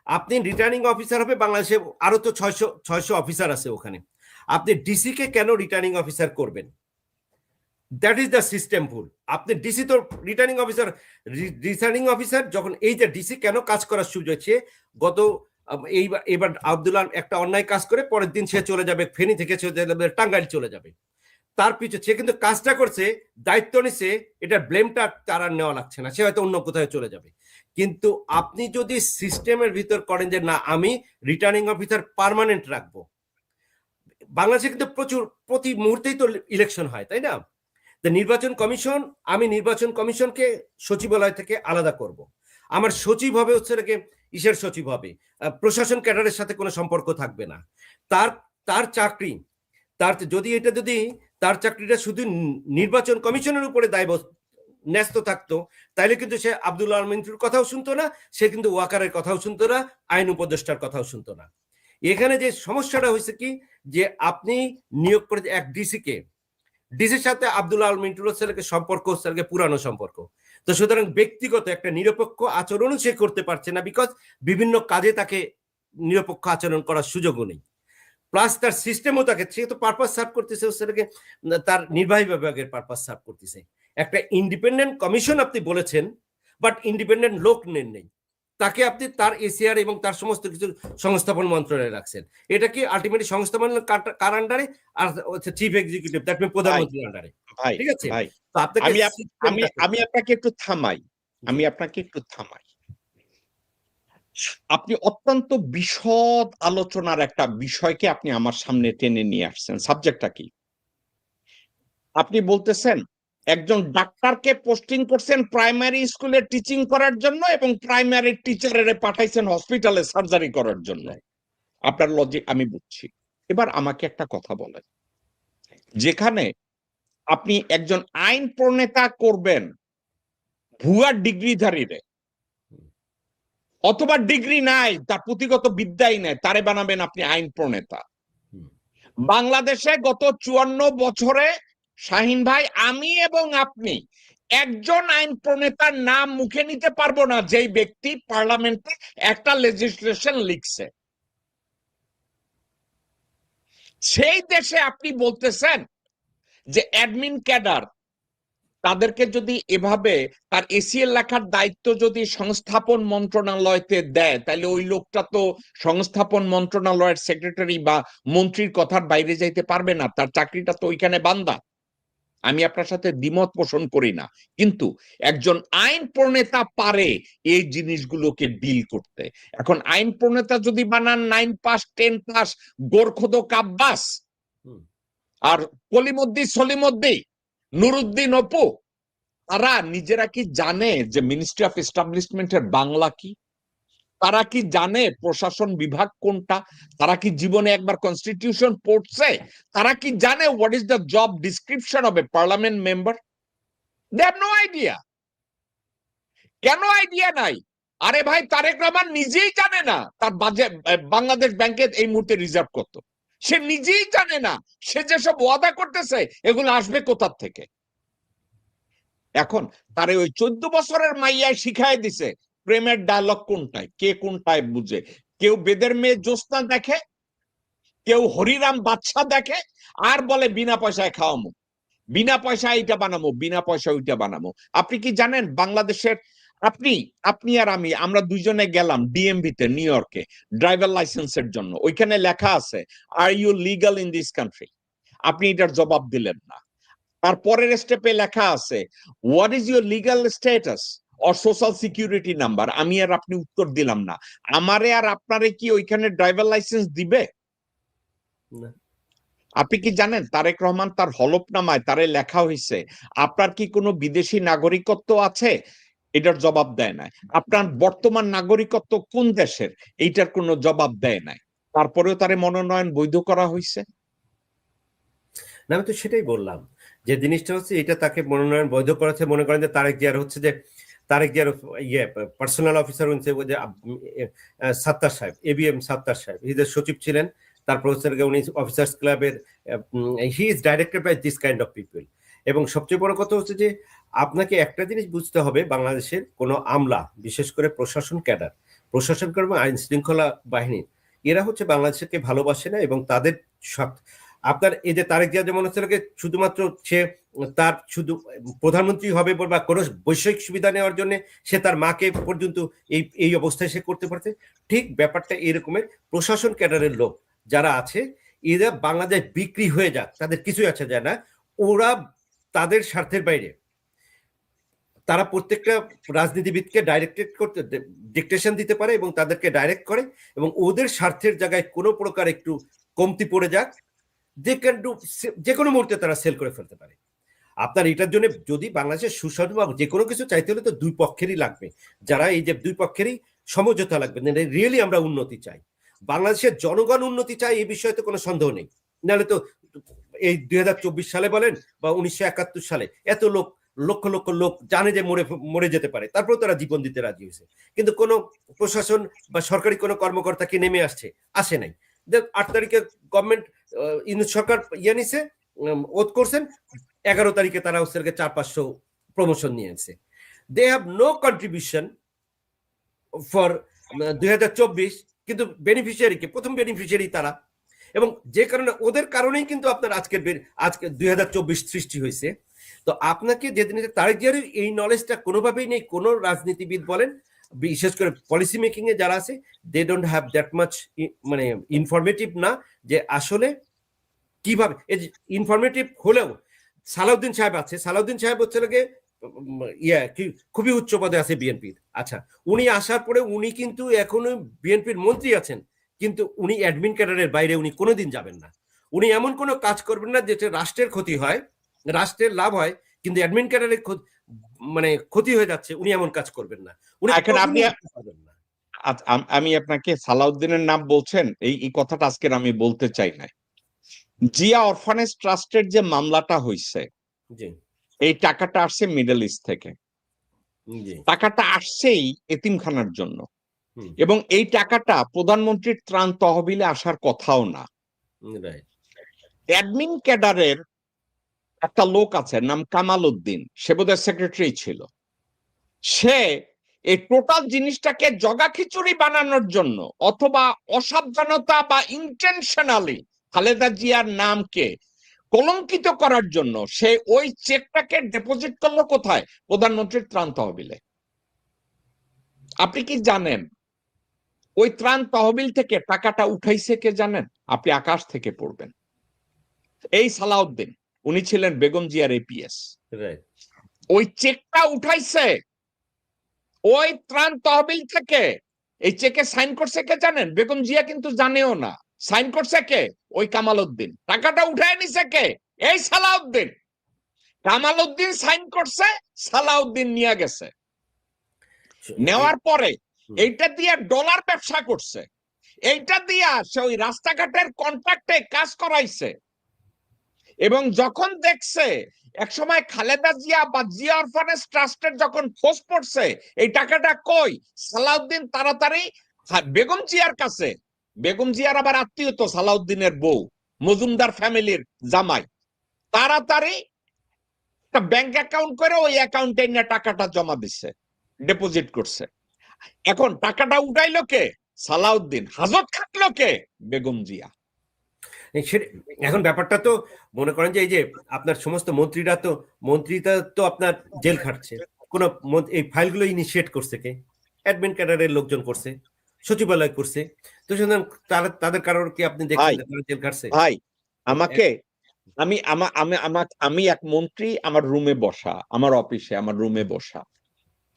আপনি রিটার্নিং অফিসার হবে বাংলাদেশে আরো তো 600 অফিসার আছে ওখানে, আপনি ডিসি কে কেন রিটার্নিং অফিসার করবেন? দ্যাট ইজ দ্য সিস্টেম ভুল। আপনি ডিসি তো রিটার্নিং অফিসার যখন এই যে ডিসি কেন কাজ করার সুযোগ হচ্ছে, গত এবার আব্দুল্লাহ একটা অন্যায় কাজ করে পরের দিন সে চলে যাবে ফেনী থেকে, চলে যাবে টাঙ্গাইল চলে যাবে, তার পিছনে সে কিন্তু কাজটা করছে, দায়িত্ব নিছে, এটা ব্লেমটা তার আর নেওয়া লাগছে না, সে হয়তো অন্য কোথাও চলে যাবে। কিন্তু আপনি যদি সিস্টেমের ভিতর করেন যে না আমি রিটার্নিং অফিসার পার্মানেন্ট রাখবো, বাংলাদেশে কিন্তু প্রতি মুহূর্তেই তো ইলেকশন হয়, তাই না? নির্বাচন কমিশন, আমি নির্বাচন কমিশনকে সচিবালয় থেকে আলাদা করব, আমার সচিব হবে হচ্ছে ইসের সচিব হবে, প্রশাসন ক্যাডারের সাথে কোনো সম্পর্ক থাকবে না, তার তার চাকরি, যদি তার চাকরিটা শুধু নির্বাচন কমিশনের উপরে ন্যস্ত থাকতো, তাইলে কিন্তু সে আব্দুল আল মিন্টুর কথাও শুনতো না, সে কিন্তু ওয়াকারের কথাও শুনতো না, আইন উপদেষ্টার কথাও শুনতো না। এখানে যে সমস্যাটা হয়েছে কি, যে আপনি নিয়োগ করে এক ডিসির সাথে আব্দুল আল মিন্টুর ছেলেকে সম্পর্ক হচ্ছে পুরানো সম্পর্ক, তো সুতরাং ব্যক্তিগত একটা নিরপেক্ষ আচরণও সে করতে পারছে না, বিকজ বিভিন্ন কাজে তাকে নিরপেক্ষ আচরণ করার সুযোগও নেই। প্লাস তার সিস্টেমও তাকে, সে তো পারপাস সার্ভ করতেছে সেটাকে, তার নির্বাহী বিভাগের পারপাস সার্ভ করতেছে। একটা ইন্ডিপেন্ডেন্ট কমিশন আপনি বলেছেন, বাট ইন্ডিপেন্ডেন্ট লোক নেই, তাকে আপনি তার এসিআর এবং তার সমস্ত কিছু সংস্থাপন মন্ত্রণালয়ে রাখছেন। এটা কি আলটিমেটলি সংস্থাপন কার আন্ডারে? আর চিফ এক্সিকিউটিভ, দ্যাট মিন প্রধানমন্ত্রীর আন্ডারে, ঠিক আছে? তো আপনাকে আমি আপনাকে একটু থামাই, আপনি অত্যন্ত বিশদ আলোচনার একটা বিষয়কে আপনি আমার সামনে টেনে নিয়ে আসছেন। সাবজেক্টটা কি? আপনি বলতেছেন একজন ডাক্তারকে পোস্টিং করছেন প্রাইমারি স্কুলে টিচিং করার জন্য এবং প্রাইমারি টিচারের পাঠাইছেন হসপিটালে সার্জারি করার জন্য। আপনার লজিক আমি বুঝছি। এবার আমাকে একটা কথা বলেন, যেখানে আপনি একজন আইন প্রণেতা করবেন ভুয়া ডিগ্রিধারীরে, অথবা ডিগ্রি নাই, তার পুঁথিগত বিদ্যাই নাই, তারে বানাবেন আপনি আইন প্রণেতা। বাংলাদেশে গত 54 বছরে শাহিন ভাই, আমি এবং আপনি একজন আইন প্রণেতার নাম মুখে নিতে পারবো না যেই ব্যক্তি পার্লামেন্টে একটা লেজিসলেশন লিখছে। সেই দেশে আপনি বলতেছেন যে অ্যাডমিন ক্যাডার তাদেরকে যদি এভাবে তার এসিএল লেখার দায়িত্ব যদি সংস্থাপন মন্ত্রণালয়তে দেয়, তাহলে ওই লোকটা তো সংস্থাপন মন্ত্রণালয়ের সেক্রেটারি বা মন্ত্রীর কথার বাইরে যাইতে পারবে না, তার চাকরিটা তো ওইখানে বান্দা। আমি আপনার সাথে দ্বিমত পোষণ করি না, কিন্তু একজন আইন প্রণেতা পারে এই জিনিসগুলোকে ডিল করতে। এখন আইন প্রণেতা যদি বানান 9 পাস 10 পাস গোরখোদ কাব্বাস আর কলিমুদ্দি সলিমুদ্দি নুরুদ্দিন অপু, তারা নিজেরা কি জানে যে মিনিস্ট্রি অফ এস্টাবলিশমেন্টের বাংলা কি? তারা কি জানে প্রশাসন বিভাগ কোনটা? তারা কি জীবনে একবার কনস্টিটিউশন পড়ছে? তারা কি জানে what is the job description of a parliament member? They have no idea. কেন আইডিয়া নাই? আরে ভাই, তারেক রহমান নিজেই জানে না তার বাজেট বাংলাদেশ ব্যাংকে এই মুহূর্তে রিজার্ভ কত। সে নিজেই জানে না। সে যেসব ওয়াদা করতেছে এগুলো আসবে কোথা থেকে। এখন তারে ওই 14 বছরের মাইয়ায় শিখাই দিছে প্রেমের ডায়লগ কোনটায়, কে কোনটায় বুঝে। কেউ বেদের মেয়ে জ্যোৎস্না দেখে, কেউ হরিরাম বাদশা দেখে, আর বলে বিনা পয়সায় খাওয়ামো, বিনা পয়সায় এটা বানাবো, বিনা পয়সায় ওইটা বানাবো। আপনি কি জানেন বাংলাদেশের, আপনি আপনি আর আমি, আমরা দুইজনে গেলাম ডিএমভি তে নিউ ইয়র্কে ড্রাইভার লাইসেন্সের জন্য। ওইখানে লেখা আছে are you legal in this country. আপনি এটার জবাব দিলেন না। আর পরের স্টেপে লেখা আছে what is your legal status or social security number. আমি আর আপনি উত্তর দিলাম না। আমারে আর আপনারে কি ওইখানে ড্রাইভার লাইসেন্স দিবে? আপনি কি জানেন তারেক রহমান তার হলফনামায় তারে লেখা হয়েছে আপনার কি কোনো বিদেশি নাগরিকত্ব আছে? এটার জবাব দেয় নাই। আপনার বর্তমান নাগরিকত্ব কোন দেশের? এইটার কোনো জবাব দেয় নাই। তারপরেও তারে মনোনয়ন বৈধ করা হয়েছে। না, আমি তো সেটাই বললাম যে জিনিসটা হচ্ছে এটা তাকে মনোনয়ন বৈধ করেছে। মনে করেন যে তারেক জিয়ার হচ্ছে যে তারেক জিয়ার পার্সোনাল অফিসার হচ্ছে ওই যে সাত্তার সাহেব, এবিএম সাত্তার সাহেব, হিদের সচিব ছিলেন। তারপর হচ্ছে উনি অফিসার্স ক্লাবের, he is directed by this kind of people. এবং সবচেয়ে বড় কথা হচ্ছে যে আপনাকে একটা জিনিস বুঝতে হবে, বাংলাদেশের কোনো আমলা, বিশেষ করে প্রশাসন ক্যাডার, প্রশাসন কর্ম, আইন শৃঙ্খলা বাহিনী, এরা হচ্ছে বাংলাদেশকে ভালোবাসে না। এবং তাদের আপনার এই যে তারেক জিয়া যেমন হচ্ছে শুধুমাত্র সে তার শুধু প্রধানমন্ত্রী হবে বা কোনো বৈষয়িক সুবিধা নেওয়ার জন্য সে তার মাকে পর্যন্ত এই অবস্থায় সে করতে পারছে, ঠিক ব্যাপারটা এরকমের প্রশাসন ক্যাডারের লোক যারা আছে, এরা বাংলাদেশ বিক্রি হয়ে যাক তাদের কিছুই আছে যায় না। ওরা তাদের স্বার্থের বাইরে তারা প্রত্যেকটা রাজনীতিবিদকে ডাইরেক্টেড করতে ডিকটেশন দিতে পারে এবং তাদেরকে ডাইরেক্ট করে, এবং ওদের স্বার্থের জায়গায় কোনো প্রকার একটু কমতি পড়ে যাক, দে ক্যান ডু, যে কোনো মুহূর্তে তারা সেল করে ফেলতে পারে। আপনার এটার জন্য যদি বাংলাদেশের সুশাসন বা যে কোনো কিছু চাইতে হলে তো দুই পক্ষেরই লাগবে, যারা এই যে দুই পক্ষেরই সমঝোতা লাগবে। রিয়েলি আমরা উন্নতি চাই, বাংলাদেশের জনগণ উন্নতি চাই, এই বিষয়ে তো কোনো সন্দেহ নেই। নাহলে তো এই 2024 সালে বলেন বা 1971 সালে এত লোক, লক্ষ লক্ষ লোক জানে যে মরে যেতে পারে, তারপর তারা জীবন দিতে রাজি হয়েছে। কিন্তু কোনো প্রশাসন বা সরকারি কোনো কর্মকর্তা কি নেমে আসে নাই। 8 তারিখে গভর্নমেন্ট সরকার নিছে, ওত করছেন, 11 তারিখে তারা হচ্ছে 400-500 প্রমোশন নিয়ে এসেছে। They have no contribution for 2024, কিন্তু বেনিফিশিয়ারিকে প্রথম বেনিফিশিয়ারি তারা। এবং যে কারণে ওদের কারণেই কিন্তু আপনার আজকে 2024 সৃষ্টি হয়েছে। তো আপনাকে যে জিনিসটা তারেক জিয়ার এই নলেজটা কোনোভাবেই নেই, কোনো রাজনীতিবিদ বলেন, বিশেষ করে পলিসি মেকিং এ যারা আছে, they don't have that much মানে ইনফরমেটিভ না, যে আসলে কিভাবে ইনফরমেটিভ হলেও সালাউদ্দিন সাহেব আছে, সালাউদ্দিন সাহেব হচ্ছে খুবই উচ্চ পদে আছে বিএনপির। আচ্ছা, উনি আসার পরে উনি কিন্তু এখনো বিএনপির মন্ত্রী আছেন, কিন্তু উনি অ্যাডমিন ক্যাডারের বাইরে উনি কোনোদিন যাবেন না। উনি এমন কোনো কাজ করবেন না যেটা রাষ্ট্রের ক্ষতি হয়, রাষ্ট্রের লাভ হয়, কিন্তু অ্যাডমিন ক্যাডারের মানে ক্ষতি হয়ে যাচ্ছে, উনি এমন কাজ করবেন না। উনি এখন আপনি, আমি আপনাকে সালাউদ্দিনের নাম বলছেন, এই কথাটা আজকের আমি বলতে চাই না। জিয়া অরফানেজ ট্রাস্টের যে মামলাটা হয়েছে, এই টাকাটা আসছে মিডল ইস্ট থেকে, টাকাটা আসছেই এতিমখানার জন্য, এবং এই টাকাটা প্রধানমন্ত্রীর ত্রাণ তহবিলে আসার কথাও না। অ্যাডমিন ক্যাডারের একটা লোক আছে নাম কামাল উদ্দিন, সে বোধহয় সেক্রেটারি ছিল। সে এই টোটাল জিনিসটাকে জগা খিচুড়ি বানানোর জন্য অথবা অসাবধানতা বা ইন্টেনশনালি খালেদা জিয়ার নামকে কলঙ্কিত করার জন্য সে ওই চেকটাকে ডিপোজিট করলো কোথায়? প্রধানমন্ত্রীর ত্রাণ তহবিলে। আপনি কি জানেন ওই ত্রাণ তহবিল থেকে টাকাটা উঠাইছে কে জানেন? আপনি আকাশ থেকে পড়বেন। এই সালাউদ্দিন, উনি ছিলেন বেগম জিয়ার এপিএস। ওই চেকটা উঠাইছে ওই ত্রাণ তহবিল থেকে। এই চেকে সাইন করছে কে জানেন? বেগম জিয়া কিন্তু জানেও না। সাইন করছে কে? ওই কামাল উদ্দিন। টাকাটা উঠায় নিছে কে? এই সালাউদ্দিন। কামাল উদ্দিন সাইন করছে, সালাউদ্দিন নিয়ে গেছে। নেওয়ার পরে এইটা দিয়ে ডলার ব্যবসা করছে, এইটা দিয়া সে ওই রাস্তাঘাটের কন্ট্রাক্টে কাজ করাইছে। এবং যখন দেখছে একসময় খালেদা জিয়া বা জিয়া অরফানেজ ট্রাস্টের যখন খোঁজ পড়ছে এই টাকাটা কই, সালাউদ্দিন তাড়াতাড়ি বেগম জিয়ার কাছে, বেগম জিয়ার আবার আত্মীয় তো সালাউদ্দিনের বউ, মজুমদার ফ্যামিলির জামাই, তাড়াতাড়ি একটা ব্যাংক অ্যাকাউন্ট করে ওই অ্যাকাউন্টে নিয়ে টাকাটা জমা দিচ্ছে, ডিপোজিট করছে। এখন টাকাটা উঠাইলো কে? সালাউদ্দিন। হাজত খাটলো কে? বেগম জিয়া। এখন ব্যাপারটা তো মনে করেন যে এই যে আপনার সমস্ত মন্ত্রীরা তো আপনার জেল খাটছে। কোন এই ফাইলগুলো ইনিশিয়েট করছে কে? অ্যাডমিন ক্যাডারের লোকজন করছে, সচিবালয় করছে। তো সুতরাং তাদের কারোর কি আপনি দেখছেন তারা জেল খাটছে? ভাই আমাকে আমি এক মন্ত্রী আমার রুমে বসা, আমার অফিসে আমার রুমে বসা।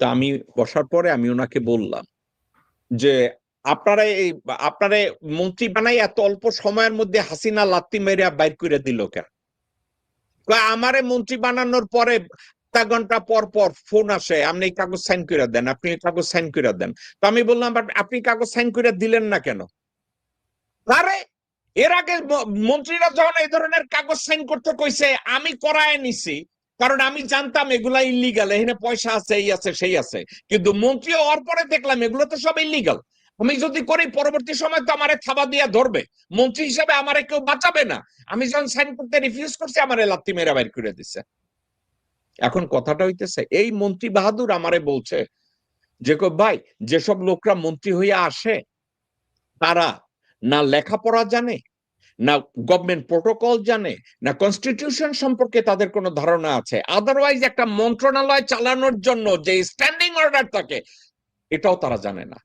তা আমি বসার পরে আমি ওনাকে বললাম যে আপনারা মন্ত্রী বানাই এত অল্প সময়ের মধ্যে হাসিনা লাত্তি মেরে বাইর করে দিল কেন? আমারে মন্ত্রী বানানোর পরে আধা ঘন্টা পর পর ফোন আসে, আপনি এই কাগজ সাইন করে দেন, আপনি এই কাগজ সাইন করে দেন। তো আমি বললাম আপনি কাগজ সাইন করে দিলেন না কেন? আরে এর আগে মন্ত্রীরা যখন এই ধরনের কাগজ সাইন করতে কইছে আমি করায় নিছি, কারণ আমি জানতাম এগুলা ইলিগাল, এখানে পয়সা আছে, এই আছে সেই আছে। কিন্তু মন্ত্রী হওয়ার পরে দেখলাম এগুলো তো সব ইলিগাল। আমি যদি করি পরবর্তী সময় তো আমারে থাবা দিয়ে ধরবে, মন্ত্রী হিসেবে আমারে কেউ বাঁচাবে না। আমি যখন সাইন করতে রিফিউজ করছি আমারে লাত্তি মেরে বাইর করে দিচ্ছে। এখন কথাটা হইতেছে এই মন্ত্রী বাহাদুর আমারে বলছে যে ভাই যেসব লোকরা মন্ত্রী হইয়া আসে তারা না লেখাপড়া জানে, না গভর্নমেন্ট প্রোটোকল জানে, না কনস্টিটিউশন সম্পর্কে তাদের কোনো ধারণা আছে। আদারওয়াইজ একটা মন্ত্রণালয় চালানোর জন্য যে স্ট্যান্ডিং অর্ডার থাকে এটাও তারা জানে না,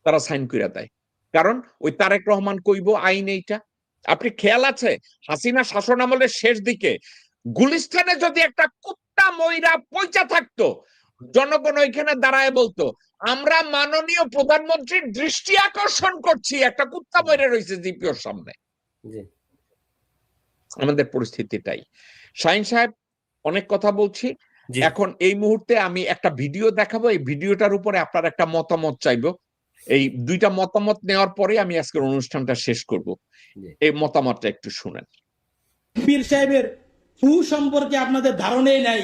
তারা সাইন করে দেয়। কারণ ওই তারেক রহমান কইব আইন এইটা। আপনি খেয়াল আছে হাসিনা শাসন আমলের শেষ দিকে গুলিস্তানে যদি একটা কুত্তা ময়রা পয়চা থাকতো, জনগণ ওইখানে দাঁড়ায় বলতো আমরা মাননীয় প্রধানমন্ত্রীর দৃষ্টি আকর্ষণ করছি, একটা কুত্তা ময়রা রয়েছে জিপিওর সামনে। আমাদের পরিস্থিতিটাই। শাহিন সাহেব অনেক কথা বলছি, এখন এই মুহূর্তে আমি একটা ভিডিও দেখাবো, এই ভিডিওটার উপরে আপনার একটা মতামত চাইবো। এই দুইটা মতামত নেওয়ার পরে আমি আজকের অনুষ্ঠানটা শেষ করব। এই মতামতটা একটু শুনেন। পীর সাহেবের ফু সম্পর্কে আপনাদের ধারণাই নাই।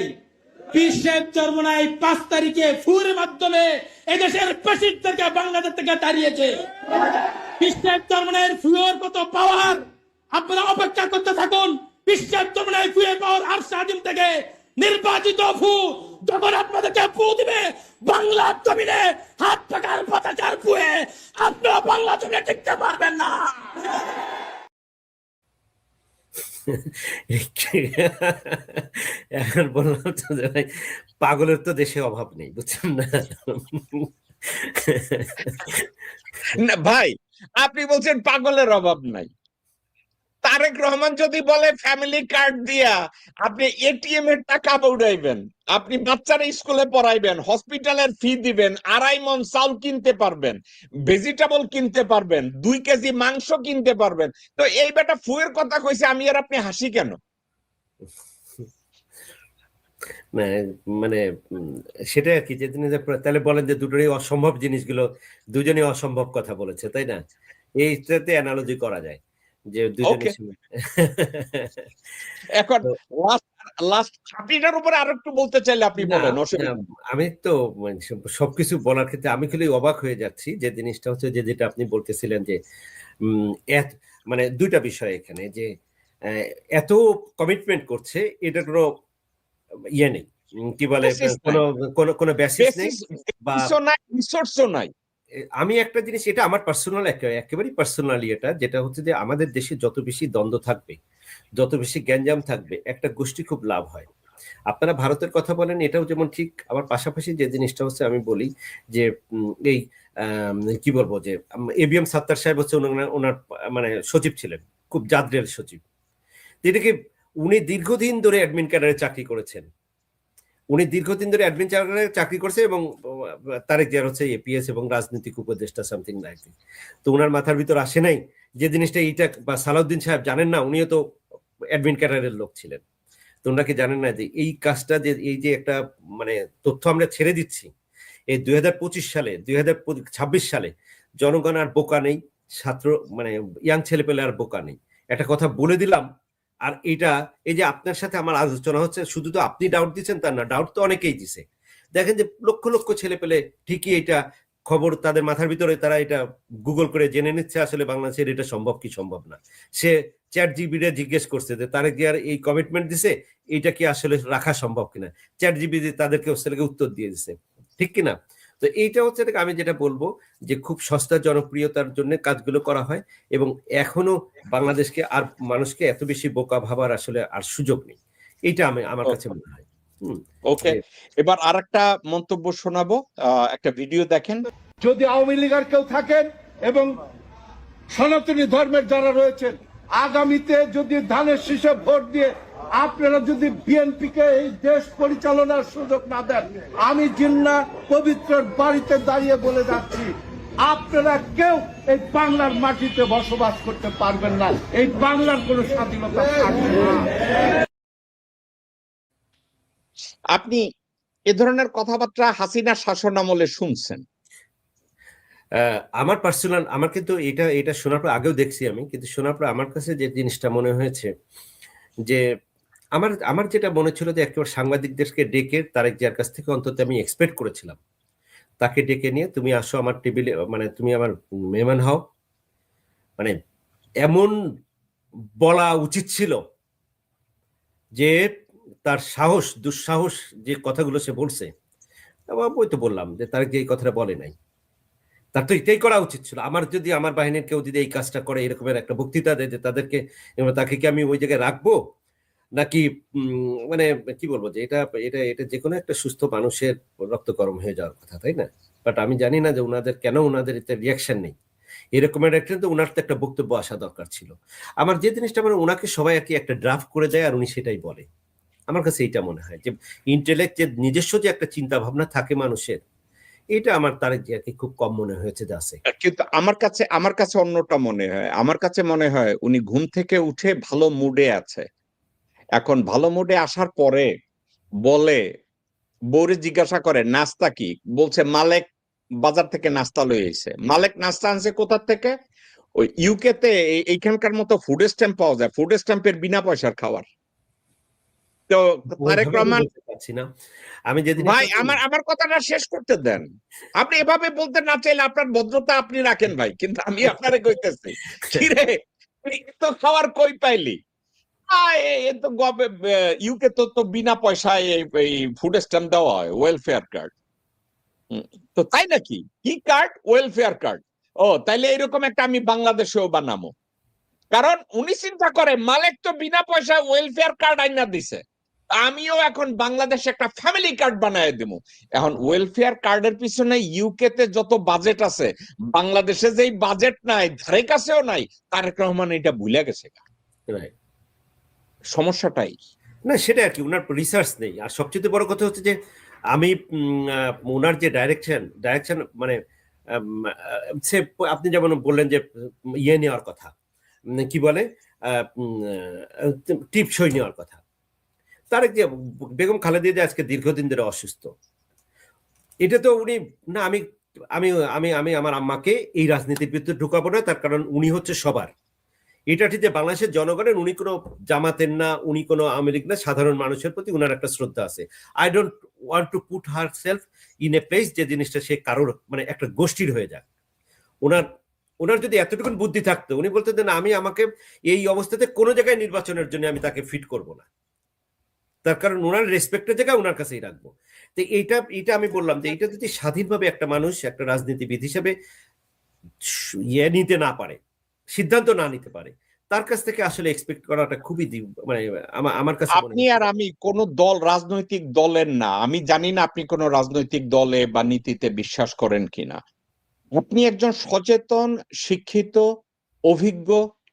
পীর সাহেব চরমনায় 5 তারিখে ফুর মাধ্যমে এদেশের প্রেসিডেন্টকে বাংলাদেশ থেকে তাড়িয়েছে। পীর সাহেব চরমনায়ের ফুয়ের কত পাওয়ার, আপনারা অপেক্ষা করতে থাকুন। পীর সাহেব চরমনায় ফুয়ে পাওয়ার আরশাদিম থেকে নির্বাচিত ফু যখন আপনাদেরকে ফু দিবে বাংলা জমিনে হাত পাকার পতাকার ফুয়ে আপনারা বাংলা জমিনে টিকতে পারবেন না। এখন বললাম তো যে ভাই পাগলের তো দেশে অভাব নেই, বুঝছেন না? ভাই আপনি বলছেন পাগলের অভাব নাই, তারেক রহমান যদি বলে ফ্যামিলি কার্ড দিয়া আপনি এটিএম এর টাকা উড়াইবেন, আপনি বাচ্চারা স্কুলে পড়াইবেন, হসপিটালের ফি দিবেন, 2.5 মণ চাউল কিনতে পারবেন, ভেজিটেবল কিনতে পারবেন, 2 কেজি মাংস কিনতে পারবেন, তো এই বেটা ফুয়ের কথা কইছে, আমি আর আপনি হাসি কেন? মানে সেটাই আর কি, যে তিনি তাহলে বলেন যে দুটোরই অসম্ভব জিনিসগুলো দুজনেই অসম্ভব কথা বলেছে, তাই না? এইটাতে অ্যানালজি করা যায় যে দুজনে। এখন লাস্ট ছাপিটার উপরে আরো একটু বলতে চাইলে আপনি বলেন। আমি তো সবকিছু বলার ক্ষেত্রে আমি খালি অবাক হয়ে যাচ্ছি যে জিনিসটা হচ্ছে যে যেটা আপনি বলতেছিলেন যে মানে দুইটা বিষয় এখানে, যে এত কমিটমেন্ট করছে, এটা কোনো ইয়ে নেই, কি বলে, কোনো বেসিস নেই বা রিসোর্সও নাই। আমি একটা জিনিস, এটা আমার পার্সোনাল একেবারেই পার্সোনালি, যেটা হচ্ছে যে আমাদের দেশে যত বেশি দ্বন্দ্ব থাকবে যত বেশি গ্যাঞ্জাম থাকবে একটা গোষ্ঠী খুব লাভ হয়। আপনারা ভারতের কথা বলেন, এটাও যেমন ঠিক, আবার পাশাপাশি যে জিনিসটা হচ্ছে আমি বলি যে এই কি বলবো যে এবিএম সাত্তার সাহেব হচ্ছে ওনার মানে সচিব ছিলেন, খুব জাদ্রেল সচিব। এটাকে উনি দীর্ঘদিন ধরে অ্যাডমিন ক্যাডারে চাকরি করেছেন, চাকরি করছে, এবং তারেক জিয়ার হচ্ছে এপিএস এবং রাজনৈতিক উপদেষ্টা সামথিং লাইক। তো ওনার মাথার ভিতর আসে নাই যে জিনিসটা এইটা, বা সালাউদ্দিন সাহেব জানেন না, উনিও তো অ্যাডমিন ক্যাডারের লোক ছিলেন, তো ওনাকে জানেন না যে এই কাজটা, যে এই যে একটা মানে তথ্য আমরা ছেড়ে দিচ্ছি, এই 2025 সালে 2026 সালে জনগণ আর বোকা নেই, ছাত্র মানে ইয়াং ছেলেপেলে আর বোকা নেই। একটা কথা বলে দিলাম, আর এটা এই যে আপনার সাথে আমার আলোচনা হচ্ছে, শুধু তো আপনি ডাউট দিচ্ছেন তা না, ডাউট তো অনেকেই দিছে। দেখেন যে লক্ষ লক্ষ ছেলেপেলে ঠিকই এটা খবর তাদের মাথার ভিতরে, তারা এটা গুগল করে জেনে নিচ্ছে আসলে বাংলাদেশের এটা সম্ভব কি সম্ভব না। সে চ্যাট জিপিটি জিজ্ঞেস করছে যে তারেক জিয়ার এই কমিটমেন্ট দিছে, এটা কি আসলে রাখা সম্ভব কিনা, চ্যাট জিপিটি তাদেরকে উত্তর দিয়ে দিছে, ঠিক কিনা? তো এইটা হচ্ছে আমি যেটা বলবো যে খুব সস্তা জনপ্রিয়তার জন্য কাজগুলো করা হয়, এবং এখনো বাংলাদেশকে আর মানুষকে এত বেশি বোকা ভাবার আসলে আর সুযোগ নেই, এইটা আমার কাছে মনে হয়। ওকে, এবার আরেকটা মন্তব্য শোনাবো, একটা ভিডিও দেখেন। যদি আওয়ামী লীগের কেউ থাকেন এবং সনাতনী ধর্মের যারা রয়েছেন, আগামীতে যদি ধানের শীষে ভোট দিয়ে আপনারা যদি বিএনপিকে এই দেশ পরিচালনার সুযোগ না দেন, আমি জিন্নাহ পবিত্র বাড়িতে দাঁড়িয়ে বলে যাচ্ছি, আপনারা কেউ এই বাংলার মাটিতে বসবাস করতে পারবেন না, এই বাংলার কোনো স্বাধীনতা থাকবে না। আপনি এ ধরনের কথাবার্তা হাসিনা শাসন আমলে শুনছেন? আমার পার্সোনাল, আমার কিন্তু এটা শোনার পর, আগেও দেখছি আমি, কিন্তু শোনার পর আমার কাছে যে জিনিসটা মনে হয়েছে যে আমার যেটা মনে ছিল যে একেবারে সাংবাদিকদেরকে ডেকে তারেক জিয়ার কাছ থেকে অন্তত আমি এক্সপেক্ট করেছিলাম, তাকে ডেকে নিয়ে তুমি আসো আমার টেবিলে, মানে তুমি আমার মেহমান হও, মানে এমন বলা উচিত ছিল যে তার সাহস দুঃসাহস যে কথাগুলো সে বলছে, ওই তো বললাম যে তারেক যে এই কথাটা বলে নাই, তার তো এটাই করা উচিত ছিল। যদি আমার বাহিনীর কেউ যদি এই কাজটা করে, এরকমের একটা বক্তৃতা দেয়, তাদেরকে, তাকে কি আমি ওই জায়গায় রাখবো নাকি? মানে কি বলবো যে এটা এটা এটা যে কোনো একটা সুস্থ মানুষের রক্ত গরম হয়ে যাওয়ার কথা, তাই না? বাট আমি জানি না যে ওনাদের এতে রিয়াকশন নেই, এরকমের একটা, তো ওনার তো একটা বক্তব্য আসা দরকার ছিল। আমার যে জিনিসটা মানে ওনাকে সবাই আর কি একটা ড্রাফট করে দেয় আর উনি সেটাই বলে, আমার কাছে এইটা মনে হয় যে ইন্টেলেক্ট, যে নিজস্ব যে একটা চিন্তা ভাবনা থাকে মানুষের, এটা আমার তারেক জিয়াকে খুব কম মনে হয়েছে যে আছে। কিন্তু আমার কাছে অন্যটা মনে হয়। আমার কাছে মনে হয় উনি ঘুম থেকে উঠে ভালো মুডে আছে। এখন ভালো মুডে আসার পরে বলে, বউরে জিজ্ঞাসা করে নাস্তা কি, বলছে মালেক বাজার থেকে নাস্তা লয়ে এসে। মালেক নাস্তা আনছে কোথা থেকে? ওই ইউকে তে এইখানকার মতো ফুড স্ট্যাম্প পাওয়া যায়, ফুড স্ট্যাম্পের বিনা পয়সার খাবার। তো তারেক রহমান, আমি যেদিন, ভাই আমার কথাটা শেষ করতে দেন। আপনি এভাবে বলতে না চাইলে আপনার ভদ্রতা আপনি রাখেন ভাই, কিন্তু আমি আপনারে কইতেছি, কিরে তো খাওয়ার কই পাইলি? ইউকে তো বিনা পয়সায় এই ফুড স্ট্যাম্প দেওয়া হয়, ওয়েলফেয়ার কার্ড। তো তাই নাকি? কি কার্ড? Welfare card. ও তাইলে এরকম একটা আমি বাংলাদেশেও বানাবো। কারণ উনি চিন্তা করে মালিক তো বিনা পয়সায় ওয়েলফেয়ার কার্ড আইনা দিছে, আমিও এখন বাংলাদেশে একটা ফ্যামিলি কার্ড বানায় দিব। এখন ওয়েলফেয়ার কার্ডের পিছনে ইউকে তে যত বাজেট আছে, বাংলাদেশে যেই বাজেট নাই, ধারে কাছেও নাই, তারেক রহমান এটা ভুলে গেছে। সমস্যাটাই না, সেটা আর কি, ওনার রিসার্চ নেই। আর সবচেয়ে বড় কথা হচ্ছে যে আমি ওনার যে ডাইরেকশন মানে সে, আপনি যেমন বললেন যে ইয়ে নেওয়ার কথা, কি বলে টিপসই নেওয়ার কথা, তারেক যে বেগম খালেদা জিয়া আজকে দীর্ঘদিন ধরে অসুস্থ, এটা তো উনি না, আমি আমি আমি আমি আমার আম্মাকে এই রাজনীতির ভিতরে ঢুকাবো না, তার কারণ উনি হচ্ছে সবার। এটা ঠিক যে বাংলাদেশের জনগণের, উনি কোনো জামাতের না, উনি কোনো আওয়ামী লীগ না, সাধারণ মানুষের প্রতি উনার একটা শ্রদ্ধা আছে। I don't want to put her self in a place যে জিনিসটা সে কারোর মানে একটা গোষ্ঠীর হয়ে যাক। ওনার যদি এতটুকু বুদ্ধি থাকতো, উনি বলতেন না আমি আমাকে এই অবস্থাতে কোনো জায়গায় নির্বাচনের জন্য আমি তাকে ফিট করব না, তার কারণ ওনার রেসপেক্টের জায়গা ওনার কাছেই রাখবো। তো এইটা আমি বললাম যে এটা যদি স্বাধীনভাবে একটা মানুষ একটা রাজনীতিবিদ হিসেবে ইয়ে নিতে না পারে, সিদ্ধান্ত না নিতে পারে, তার কাছ থেকে আসলে এক্সপেক্ট করাটা খুবই মানে আমার কাছে আপনি আর আমি কোন দল রাজনৈতিক দলের না, আমি জানি না আপনি কোন রাজনৈতিক দলে বা নীতিতে বিশ্বাস করেন কিনা। আপনি একজন সচেতন, শিক্ষিত, অভিজ্ঞ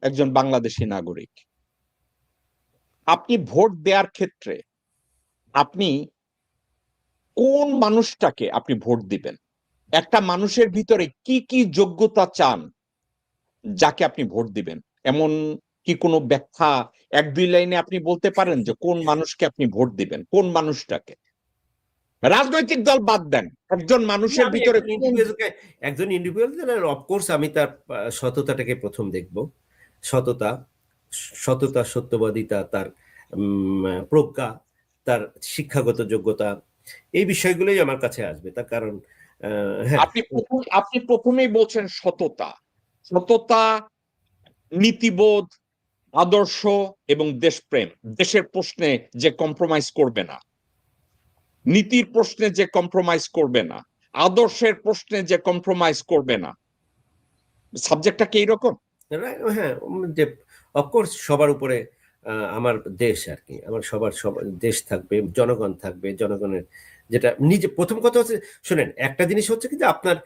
একজন বাংলাদেশী নাগরিক। আপনি ভোট দেওয়ার ক্ষেত্রে আপনি কোন মানুষটাকে আপনি ভোট দিবেন, একটা মানুষের ভিতরে কি কি যোগ্যতা চান যাকে আপনি ভোট দিবেন, এমন কি কোনো ব্যাখ্যা 1-2 লাইনে আপনি বলতে পারেন যে কোন মানুষকে আপনি ভোট দিবেন, কোন মানুষটাকে? রাজনৈতিক দল বাদ দেন, একজন মানুষের ভিতরে একজন ইন্ডিভিজুয়াল অফকোর্স আমি তার সততাটাকে প্রথম দেখব। সততা, সত্যবাদিতা, তার প্রজ্ঞা, তার শিক্ষাগত যোগ্যতা, এই বিষয়গুলোই আমার কাছে আসবে। তার কারণ হ্যাঁ, আপনি প্রথমেই বলছেন সততা, নীতিবোধ, আদর্শ এবং দেশপ্রেম। দেশের প্রশ্নে যে কম্প্রোমাইজ করবে না, নীতির প্রশ্নে যে কম্প্রোমাইজ করবে না, আদর্শের প্রশ্নে যে কম্প্রোমাইজ করবে না। সাবজেক্টটা কি এইরকম? হ্যাঁ, যে অফকোর্স সবার উপরে আমার দেশ আর কি, আমার সবার দেশ থাকবে, জনগণ থাকবে, জনগণের যেটা নিজে প্রথম কথা হচ্ছে, শোনেন একটা জিনিস হচ্ছে কি যে আপনার